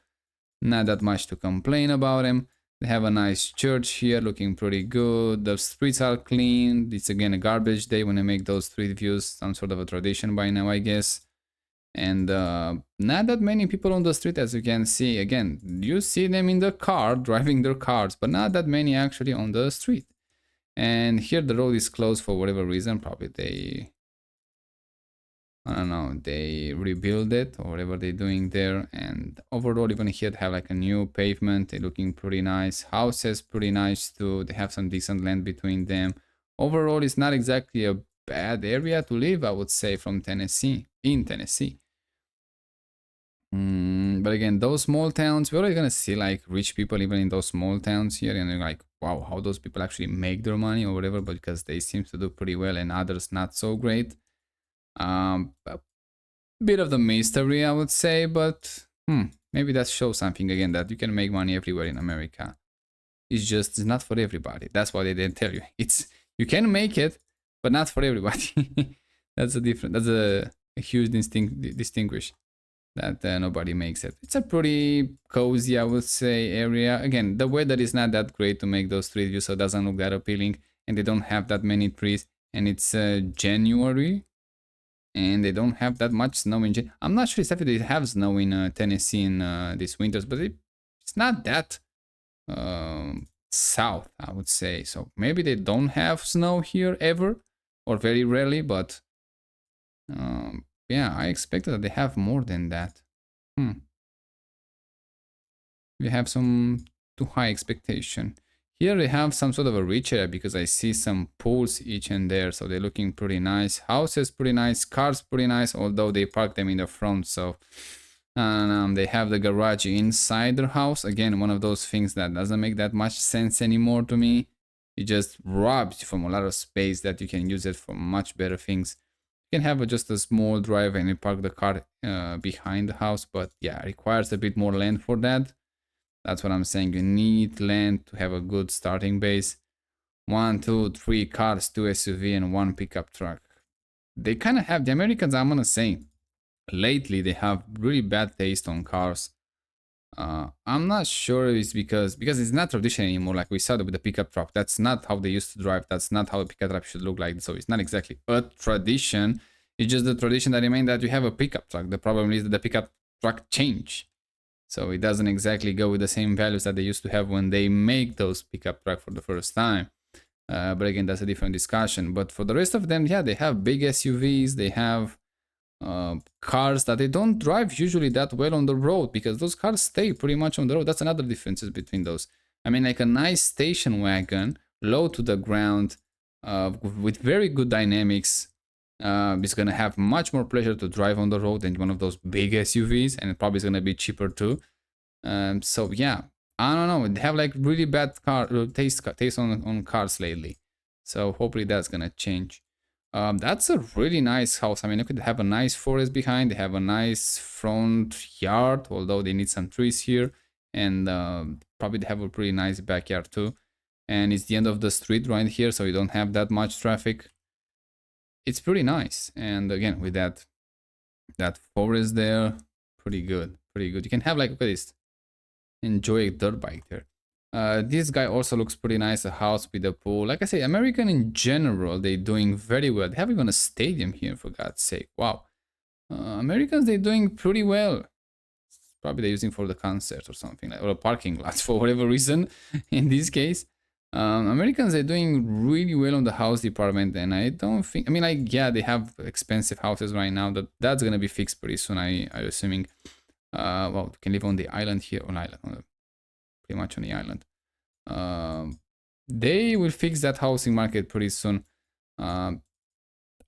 Not that much to complain about them. They have a nice church here, looking pretty good. The streets are clean. It's again a garbage day when I make those street views. Some sort of a tradition by now, I guess. And not that many people on the street, as you can see. Again, you see them in the car, driving their cars, but not that many actually on the street. And here the road is closed for whatever reason. Probably I don't know, they rebuild it or whatever they're doing there. And overall, even here they have like a new pavement. They're looking pretty nice. Houses pretty nice too. They have some decent land between them. Overall, it's not exactly a bad area to live, I would say, from Tennessee, in Tennessee. But again, those small towns, we're already gonna see like rich people even in those small towns here, and they're like, wow, how those people actually make their money or whatever, but because they seem to do pretty well and others not so great. A bit of the mystery, I would say, but maybe that shows something again, that you can make money everywhere in America. It's not for everybody. That's why they didn't tell you. You can make it, but not for everybody. That's a huge distinguish that nobody makes it. It's a pretty cozy, I would say, area. Again, the weather is not that great to make those street views, so it doesn't look that appealing, and they don't have that many trees, and it's January. And they don't have that much snow in January. I'm not sure if they have snow in Tennessee in these winters, but it's not that south, I would say. So maybe they don't have snow here ever, or very rarely, but yeah, I expected that they have more than that. We have some too high expectation. Here they have some sort of a rich area because I see some pools each and there, so they're looking pretty nice. Houses pretty nice, cars pretty nice, although they park them in the front, so they have the garage inside their house. Again, one of those things that doesn't make that much sense anymore to me. It just robs you from a lot of space that you can use it for much better things. You can have just a small drive and you park the car behind the house, but yeah, it requires a bit more land for that. That's what I'm saying. You need land to have a good starting base. 1, 2, 3 cars, 2 SUV, and 1 pickup truck. They kind of have, the Americans, I'm gonna say, lately they have really bad taste on cars. I'm not sure it's because it's not tradition anymore, like we saw with the pickup truck. That's not how they used to drive. That's not how a pickup truck should look like. So it's not exactly a tradition. It's just the tradition that remains that you have a pickup truck. The problem is that the pickup truck change. So it doesn't exactly go with the same values that they used to have when they make those pickup truck for the first time. But again, that's a different discussion. But for the rest of them, yeah, they have big SUVs. They have cars that they don't drive usually that well on the road because those cars stay pretty much on the road. That's another differences between those. I mean, like a nice station wagon, low to the ground, with very good dynamics. It's gonna have much more pleasure to drive on the road than one of those big SUVs, and it probably is gonna be cheaper too. So yeah, I don't know. They have like really bad taste on cars lately. So hopefully that's gonna change. That's a really nice house. I mean, you could have a nice forest behind. They have a nice front yard, although they need some trees here, and probably they have a pretty nice backyard too. And it's the end of the street right here, so you don't have that much traffic. It's pretty nice. And again, with that forest there, pretty good, pretty good. You can have like, look at this, enjoy a dirt bike there. This guy also looks pretty nice, a house with a pool. Like I say, American in general, they're doing very well. They have even a stadium here, for God's sake. Wow. Americans, they're doing pretty well. Probably they're using for the concert or something, like, or a parking lot for whatever reason in this case. Americans are doing really well on the house department, and I don't think, I mean, like, yeah, they have expensive houses right now. That's gonna be fixed pretty soon, I'm assuming. Well, you can live on the island here, pretty much on the island. They will fix that housing market pretty soon. I'm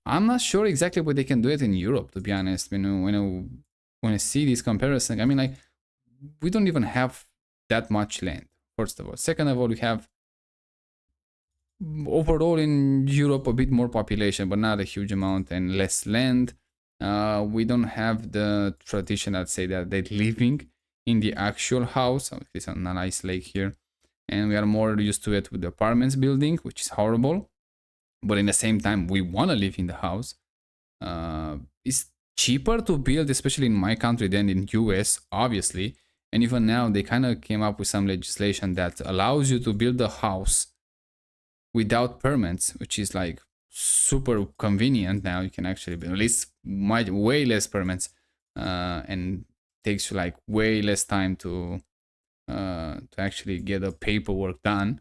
not sure exactly what they can do it in Europe, to be honest. When I see this comparison, I mean, like, we don't even have that much land, first of all. Second of all, we have overall in Europe a bit more population, but not a huge amount, and less land. We don't have the tradition, I'd say, that they're living in the actual house. So it's a nice lake here, and we are more used to it with the apartments building, which is horrible. But in the same time, we want to live in the house. It's cheaper to build, especially in my country, than in US, obviously. And even now, they kind of came up with some legislation that allows you to build a house without permits, which is like super convenient now. You can actually build at least way less permits, and takes you like way less time to actually get the paperwork done.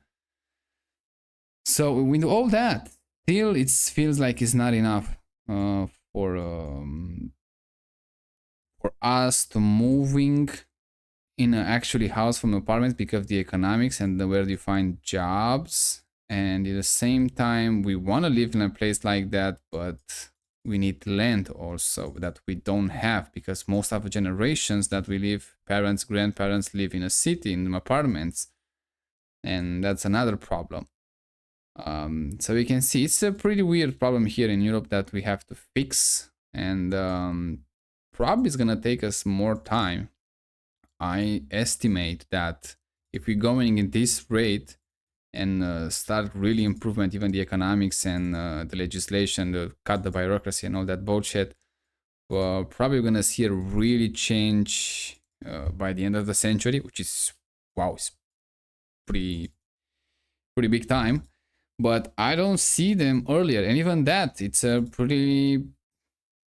So with all that, still it feels like it's not enough for us to moving in an actually house from apartments because of the economics and where you find jobs. And at the same time, we want to live in a place like that, but we need land also that we don't have, because most of the generations that we live, parents, grandparents, live in a city in apartments, and that's another problem. So we can see it's a pretty weird problem here in Europe that we have to fix, and probably it's gonna take us more time. I estimate that if we're going in this rate and start really improvement, even the economics and the legislation, to cut the bureaucracy and all that bullshit, we're probably gonna see a really change by the end of the century, which is, wow, it's pretty big time. But I don't see them earlier, and even that, it's a pretty,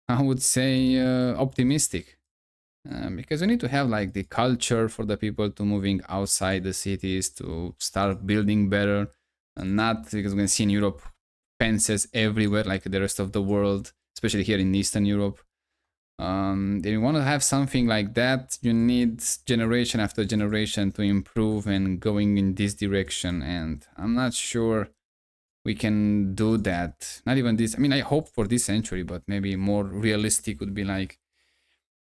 I would say, optimistic. Because we need to have like the culture for the people to moving outside the cities to start building better, and not because we can see in Europe fences everywhere like the rest of the world, especially here in Eastern Europe. If you want to have something like that, you need generation after generation to improve and going in this direction, and I'm not sure we can do that. Not even this. I mean, I hope for this century, but maybe more realistic would be like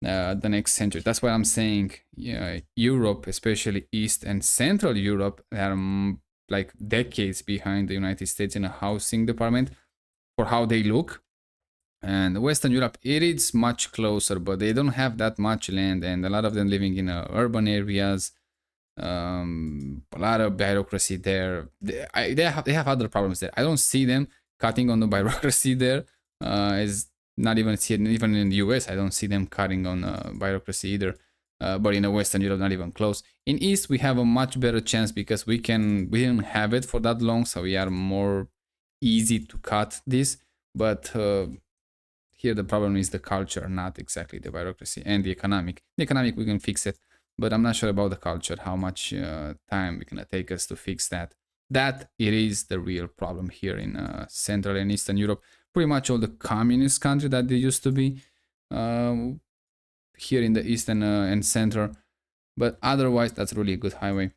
the next century. That's why I'm saying, yeah, Europe, especially East and Central Europe, are like decades behind the United States in a housing department for how they look. And Western Europe, it is much closer, but they don't have that much land, and a lot of them living in urban areas. A lot of bureaucracy there. They have other problems there. I don't see them cutting on the bureaucracy there. Is not even see it, even in the US. I don't see them cutting on bureaucracy either. But in the Western Europe, not even close. In East, we have a much better chance because we didn't have it for that long, so we are more easy to cut this. But here the problem is the culture, not exactly the bureaucracy, and the economic. The economic, we can fix it, but I'm not sure about the culture, how much time it's gonna take us to fix that. That it is the real problem here in Central and Eastern Europe. Pretty much all the communist country that they used to be here in the Eastern and Center, but otherwise that's really a good highway.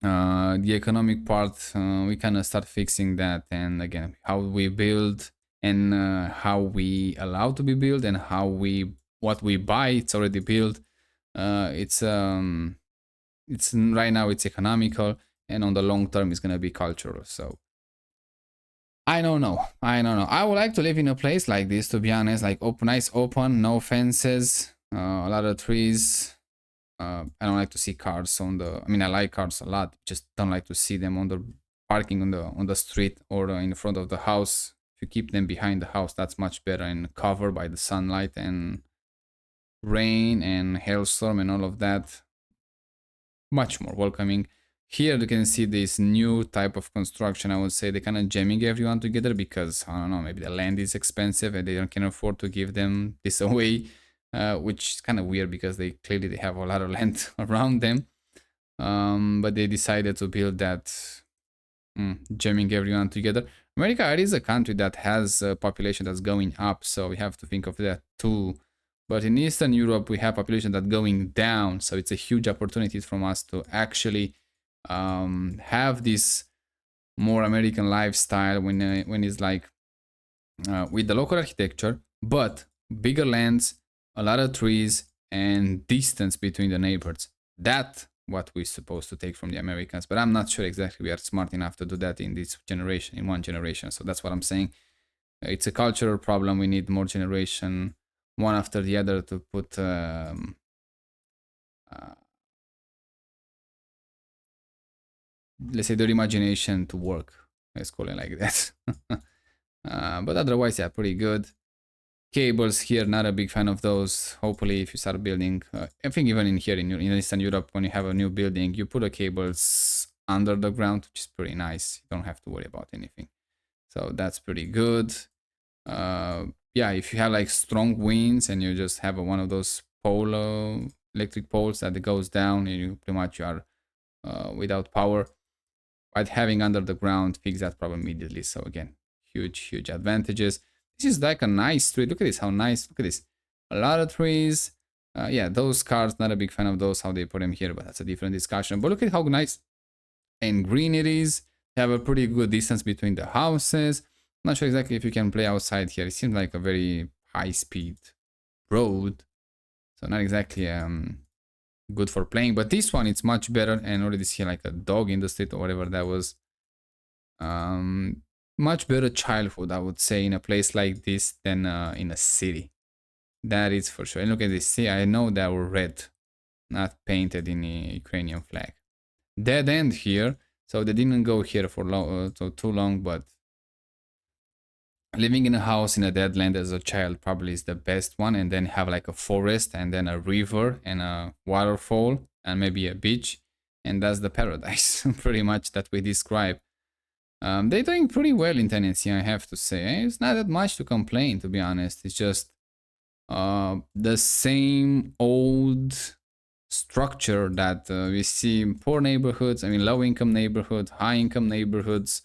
The economic part, we kind of start fixing that, and again, how we build and how we allow to be built and how we what we buy, it's already built. It's right now it's economical, and on the long term it's gonna be cultural. So I don't know. I don't know. I would like to live in a place like this, to be honest. Like open, nice, open, no fences, a lot of trees. I don't like to see cars on the. I mean, I like cars a lot. Just don't like to see them on the parking on the street or in front of the house. If you keep them behind the house, that's much better and covered by the sunlight and rain and hailstorm and all of that. Much more welcoming. Here you can see this new type of construction. I would say they're kind of jamming everyone together because I don't know, maybe the land is expensive and they can afford to give them this away, which is kind of weird because they clearly they have a lot of land around them. But they decided to build that, jamming everyone together. America, it is a country that has a population that's going up, so we have to think of that too. But in Eastern Europe, we have population that's going down, so it's a huge opportunity from us to actually have this more American lifestyle when it's like with the local architecture, but bigger lands, a lot of trees, and distance between the neighborhoods. That what we're supposed to take from the Americans, but I'm not sure exactly we are smart enough to do that in this generation, in one generation. So that's what I'm saying. It's a cultural problem. We need more generation, one after the other, to put let's say their imagination to work. Let's call it like that. But otherwise, yeah, pretty good. Cables here, not a big fan of those. Hopefully, if you start building, I think even in here in Eastern Europe, when you have a new building, you put the cables under the ground, which is pretty nice. You don't have to worry about anything. So that's pretty good. Yeah, if you have like strong winds and you just have one of those electric poles that goes down and you pretty much are without power, but having under the ground fix that problem immediately. So again, huge advantages. This is like a nice tree. Look at this, how nice. Look at this. A lot of trees. Yeah, those cars, not a big fan of those, how they put them here, but that's a different discussion. But look at how nice and green it is. They have a pretty good distance between the houses. I'm not sure exactly if you can play outside here. It seems like a very high-speed road. So not exactly good for playing, but this one it's much better. And already see like a dog in the street or whatever that was. Much better childhood, I would say, in a place like this than in a city. That is for sure. And look at this. See, I know they were red, not painted in the Ukrainian flag. Dead end here, so they didn't go here for so too long. But living in a house in a dead land as a child probably is the best one, and then have like a forest and then a river and a waterfall and maybe a beach, and that's the paradise pretty much that we describe. They're doing pretty well in Tennessee, I have to say. It's not that much to complain, to be honest. It's just the same old structure that we see in poor neighborhoods. I mean, low income neighborhoods, high income neighborhoods.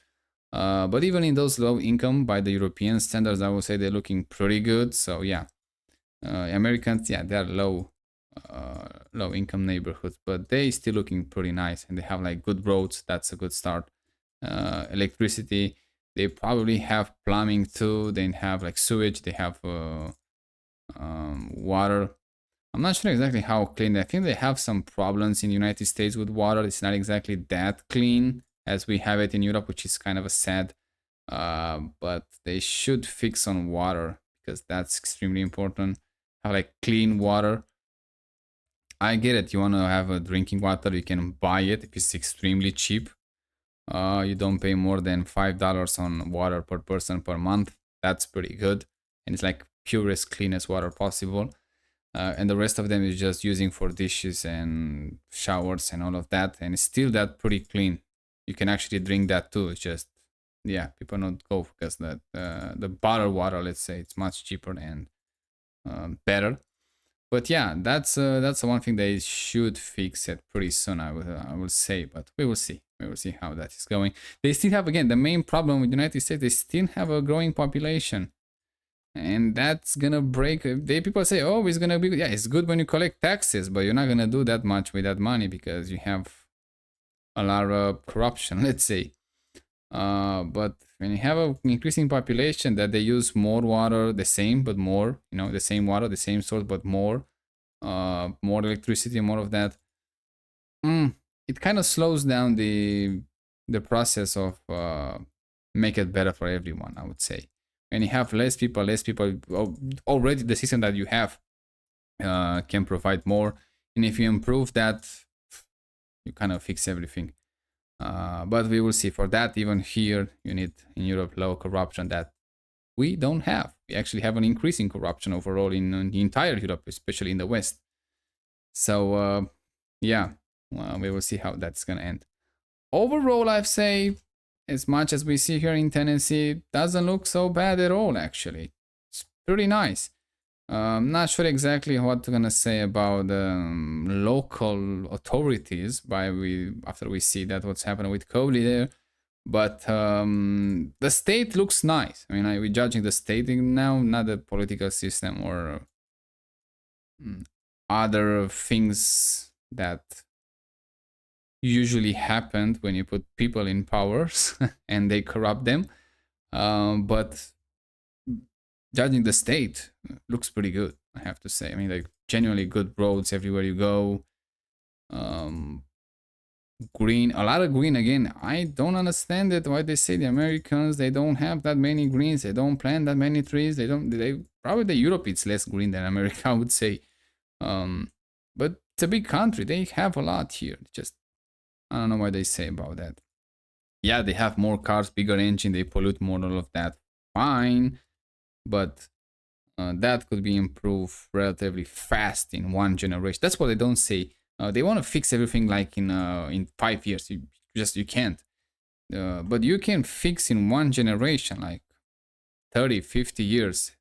But even in those low income, by the European standards, I would say they're looking pretty good. So yeah, Americans, yeah, they're low income neighborhoods, but they still looking pretty nice, and they have like good roads. That's a good start. Electricity, they probably have plumbing too. They have like sewage. They have water. I'm not sure exactly how clean. I think they have some problems in the United States with water. It's not exactly that clean as we have it in Europe, which is kind of a sad. But they should fix on water because that's extremely important. Have like clean water. I get it. You want to have a drinking water, you can buy it if it's extremely cheap. You don't pay more than $5 on water per person per month. That's pretty good, and it's like purest, cleanest water possible. And the rest of them is just using for dishes and showers and all of that, and it's still that pretty clean. You can actually drink that too. It's just, yeah, people not go because that the bottled water, let's say, it's much cheaper and better. But yeah, that's the one thing they should fix it pretty soon. I will say, but we will see. We will see how that is going. They still have, again, the main problem with the United States. They still have a growing population, and that's gonna break. They people say, oh, it's gonna be, yeah, it's good when you collect taxes, but you're not gonna do that much with that money because you have a lot of corruption, let's say. But when you have an increasing population that they use more water, the same but more, the same water, the same source but more, more electricity, more of that. It kind of slows down the process of make it better for everyone, I would say. When you have less people, already the system that you have can provide more. And if you improve that, you kind of fix everything. But we will see. For that, even here, you need in Europe low corruption that we don't have. We actually have an increase in corruption overall in the entire Europe, especially in the West. So yeah, well, we will see how that's gonna end. Overall, I'd say, as much as we see here in Tennessee, doesn't look so bad at all. Actually, it's pretty nice. Not sure exactly what to gonna say about local authorities after we see that what's happening with COVID there. But the state looks nice. I mean, we're judging the state now, not the political system or other things that usually happened when you put people in powers and they corrupt them. But judging the state looks pretty good, I have to say. I mean, like genuinely good roads everywhere you go. Green, a lot of green again. I don't understand it why they say the Americans, they don't have that many greens, they don't plant that many trees, they probably the Europe it's less green than America, I would say. But it's a big country, they have a lot here. Just I don't know what they say about that. Yeah, they have more cars, bigger engine, they pollute more, all of that. Fine, but that could be improved relatively fast in one generation. That's what they don't say. They want to fix everything like in 5 years. You can't. But you can fix in one generation, like 30, 50 years,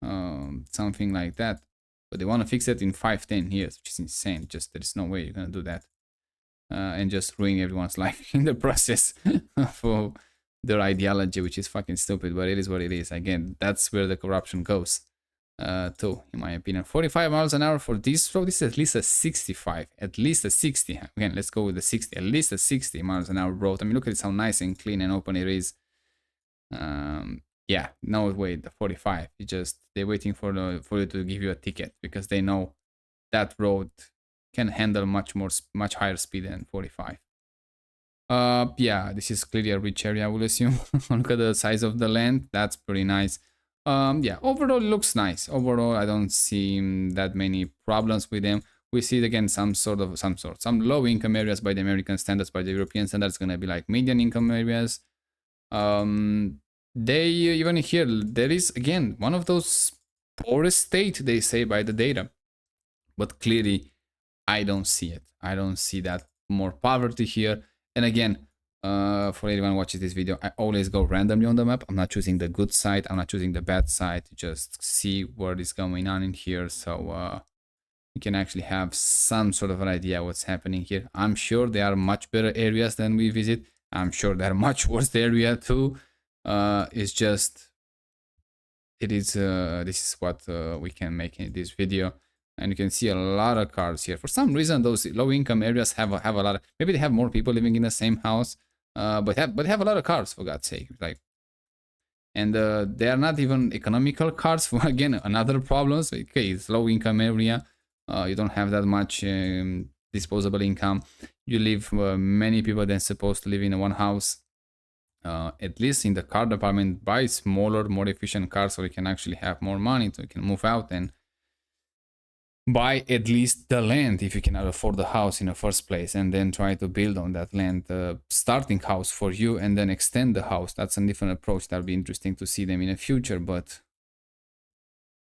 something like that. But they want to fix it in 5, 10 years, which is insane. Just there is no way you're gonna do that. And just ruin everyone's life in the process for their ideology, which is fucking stupid, but it is what it is. Again, that's where the corruption goes to, in my opinion. 45 miles an hour for this road. This is at least a 65, at least a 60. Again, let's go with the 60, at least a 60 miles an hour road. I mean, look at this, how nice and clean and open it is. Yeah, no way, the 45. They're waiting for you to give you a ticket because they know that road can handle much higher speed than 45. Yeah, this is clearly a rich area, I will assume. Look at the size of the land. That's pretty nice. Yeah, overall it looks nice. Overall, I don't see that many problems with them. We see again some low income areas by the American standards, by the European standards, gonna be like median income areas. They even here there is again one of those poorest state, they say, by the data, but clearly I don't see it. I don't see that more poverty here. And again, for anyone who watches this video, I always go randomly on the map. I'm not choosing the good side. I'm not choosing the bad side. Just see what is going on in here. So you can actually have some sort of an idea what's happening here. I'm sure there are much better areas than we visit. I'm sure there are much worse area too. It's just, this is what we can make in this video. And you can see a lot of cars here. For some reason, those low-income areas have a lot of. Maybe they have more people living in the same house, but have a lot of cars, for God's sake. Like, and they are not even economical cars. For again, another problems. Okay, it's low-income area. You don't have that much disposable income. You live many people than supposed to live in one house. At least in the car department, buy smaller, more efficient cars so you can actually have more money, so you can move out and buy at least the land if you cannot afford the house in the first place, and then try to build on that land, starting house for you, and then extend the house. That's a different approach. That'll be interesting to see them in the future. But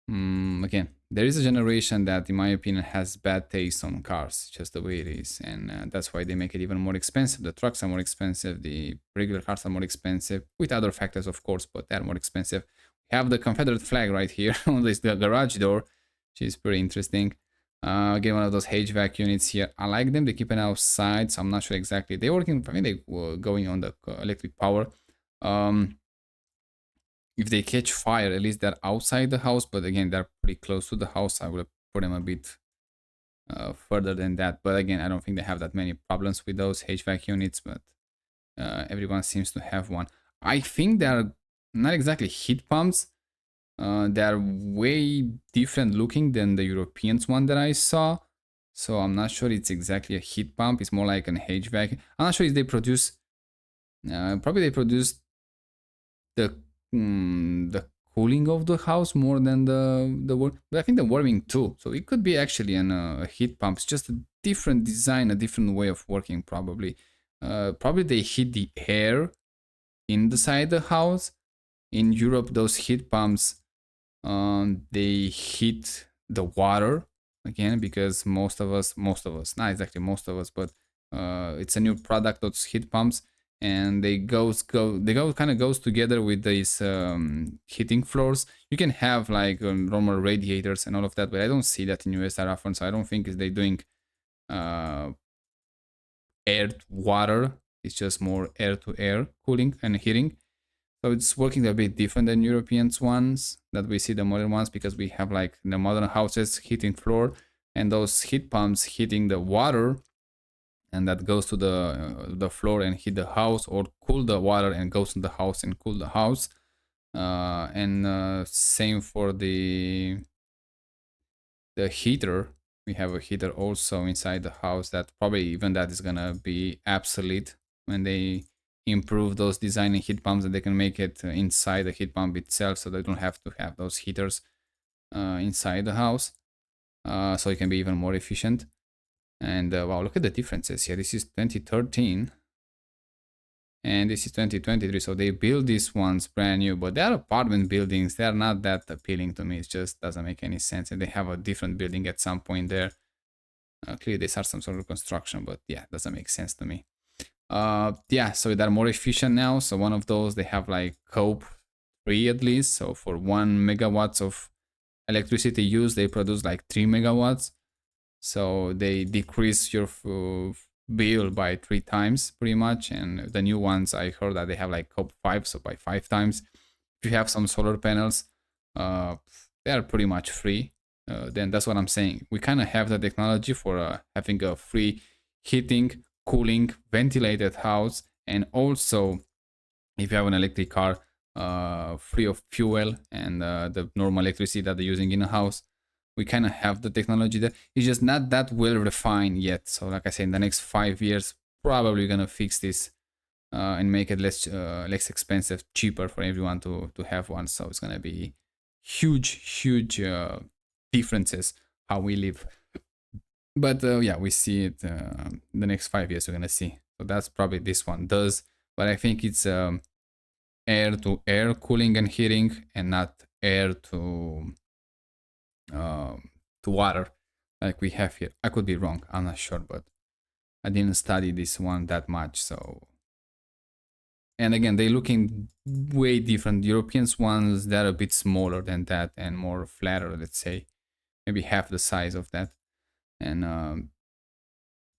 again, there is a generation that, in my opinion, has bad taste on cars, just the way it is, and that's why they make it even more expensive. The trucks are more expensive, the regular cars are more expensive, with other factors, of course, but they're more expensive. We have the Confederate flag right here on this garage door, which is pretty interesting. Again, one of those HVAC units here. I like them. They keep it outside, so I'm not sure exactly. They're working. I mean, they were going on the electric power. If they catch fire, at least they're outside the house. But again, they're pretty close to the house. I would put them a bit further than that. But again, I don't think they have that many problems with those HVAC units. But everyone seems to have one. I think they're not exactly heat pumps. They are way different looking than the Europeans one that I saw. So I'm not sure it's exactly a heat pump. It's more like an HVAC. I'm not sure if they produce, probably they produce the the cooling of the house more than but I think the warming too. So it could be actually a heat pump. It's just a different design, a different way of working probably. Probably they heat the air inside the house. In Europe, those heat pumps they heat the water again because most of us, not exactly most of us, but it's a new product, those heat pumps, and they go kind of goes together with these heating floors. You can have like normal radiators and all of that, but I don't see that in US that often, so I don't think they're doing uh, air to water. It's just more air to air cooling and heating. So it's working a bit different than Europeans ones that we see the modern ones, because we have like the modern houses heating floor and those heat pumps heating the water, and that goes to the floor and heat the house, or cool the water and goes to the house and cool the house. And same for the heater. We have a heater also inside the house that probably even that is gonna be obsolete when they improve those designing heat pumps, and they can make it inside the heat pump itself, so they don't have to have those heaters inside the house. So it can be even more efficient. And wow, look at the differences here. This is 2013 and this is 2023. So they build these ones brand new, but they are apartment buildings. They are not that appealing to me. It just doesn't make any sense. And they have a different building at some point there. Clearly they start some sort of construction, but yeah, doesn't make sense to me. Yeah, so they're more efficient now. So one of those, they have like cope 3 at least. So for 1 megawatts of electricity use, they produce like 3 megawatts. So they decrease your bill by 3 times pretty much. And the new ones, I heard that they have like cope 5, so by 5 times. If you have some solar panels, they are pretty much free. Then that's what I'm saying. We kind of have the technology for having a free heating, cooling, ventilated house, and also if you have an electric car, free of fuel and the normal electricity that they're using in a house. We kind of have the technology there. It's just not that well refined yet. So, like I said, in the next 5 years, probably gonna fix this and make it less expensive, cheaper for everyone to have one. So it's gonna be huge differences how we live. But yeah, we see it the next 5 years. We're gonna see. So that's probably this one does, but I think it's air to air cooling and heating, and not air to water like we have here. I could be wrong. I'm not sure, but I didn't study this one that much. So, and again, they looking way different. Europeans ones, they're a bit smaller than that and more flatter. Let's say maybe half the size of that, and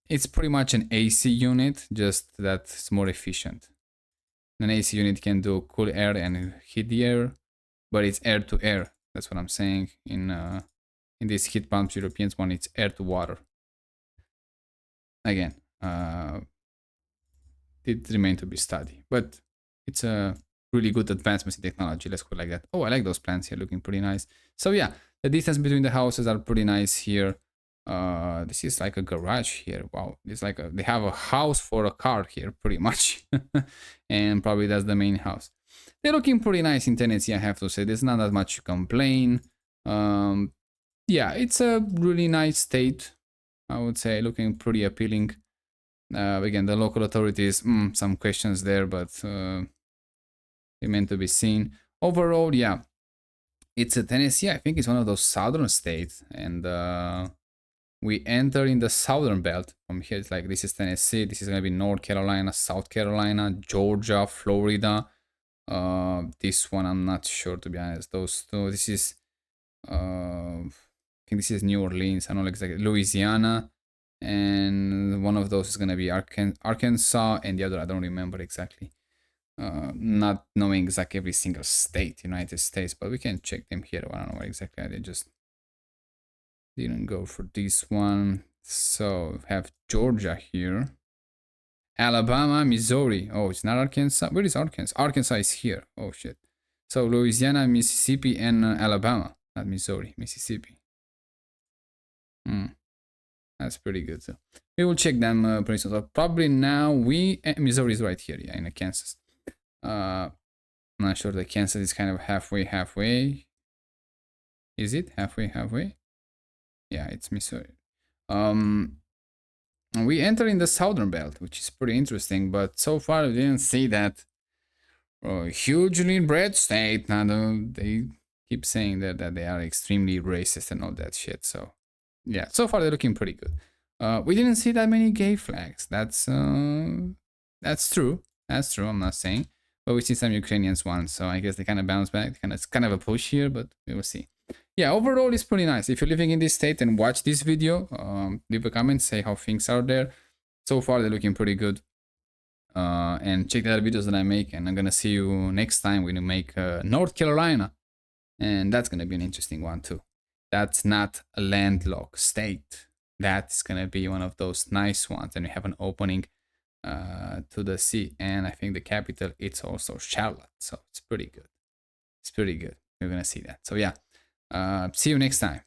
it's pretty much an AC unit, just that it's more efficient. An AC unit can do cool air and heat the air, but it's air to air. That's what I'm saying. In these heat pumps, Europeans one, it's air to water. Again, it remains to be studied, but it's a really good advancement in technology. Let's call it like that. Oh, I like those plants here, looking pretty nice. So yeah, the distance between the houses are pretty nice here. This is like a garage here. Wow, it's like they have a house for a car here, pretty much, and probably that's the main house. They're looking pretty nice in Tennessee, I have to say. There's not that much to complain. Yeah, it's a really nice state, I would say, looking pretty appealing. Again, the local authorities, some questions there, but they meant to be seen. Overall, yeah, it's a Tennessee. I think it's one of those southern states, and we enter in the southern belt. From here, it's like this is Tennessee. This is gonna be North Carolina, South Carolina, Georgia, Florida. This one I'm not sure, to be honest. Those two. This is I think this is New Orleans. I don't know exactly. Louisiana, and one of those is gonna be Arkansas, and the other I don't remember exactly. Not knowing exactly every single state, United States, but we can check them here. I don't know what exactly. I just didn't go for this one. So have Georgia here. Alabama, Missouri. Oh, it's not Arkansas. Where is Arkansas? Arkansas is here. Oh shit. So Louisiana, Mississippi, and Alabama. Not Missouri, Mississippi. That's pretty good. So we will check them pretty soon. So probably now Missouri is right here, yeah, in Kansas. I'm not sure the Kansas is kind of halfway. Is it halfway? Yeah, it's Missouri. Um, we enter in the southern belt, which is pretty interesting, but so far we didn't see that hugely red state. Now they keep saying that they are extremely racist and all that shit. So yeah, so far they're looking pretty good. We didn't see that many gay flags. That's true. That's true. I'm not saying, but we see some Ukrainians ones. So I guess they kind of bounce back. It's kind of a push here, but we will see. Yeah, overall it's pretty nice. If you're living in this state and watch this video, leave a comment, say how things are there. So far they're looking pretty good. And check the other videos that I make, and I'm gonna see you next time when we make North Carolina, and that's gonna be an interesting one too. That's not a landlocked state. That's gonna be one of those nice ones, and we have an opening to the sea, and I think the capital it's also Charlotte, so it's pretty good. It's pretty good. We're gonna see that. So yeah, see you next time.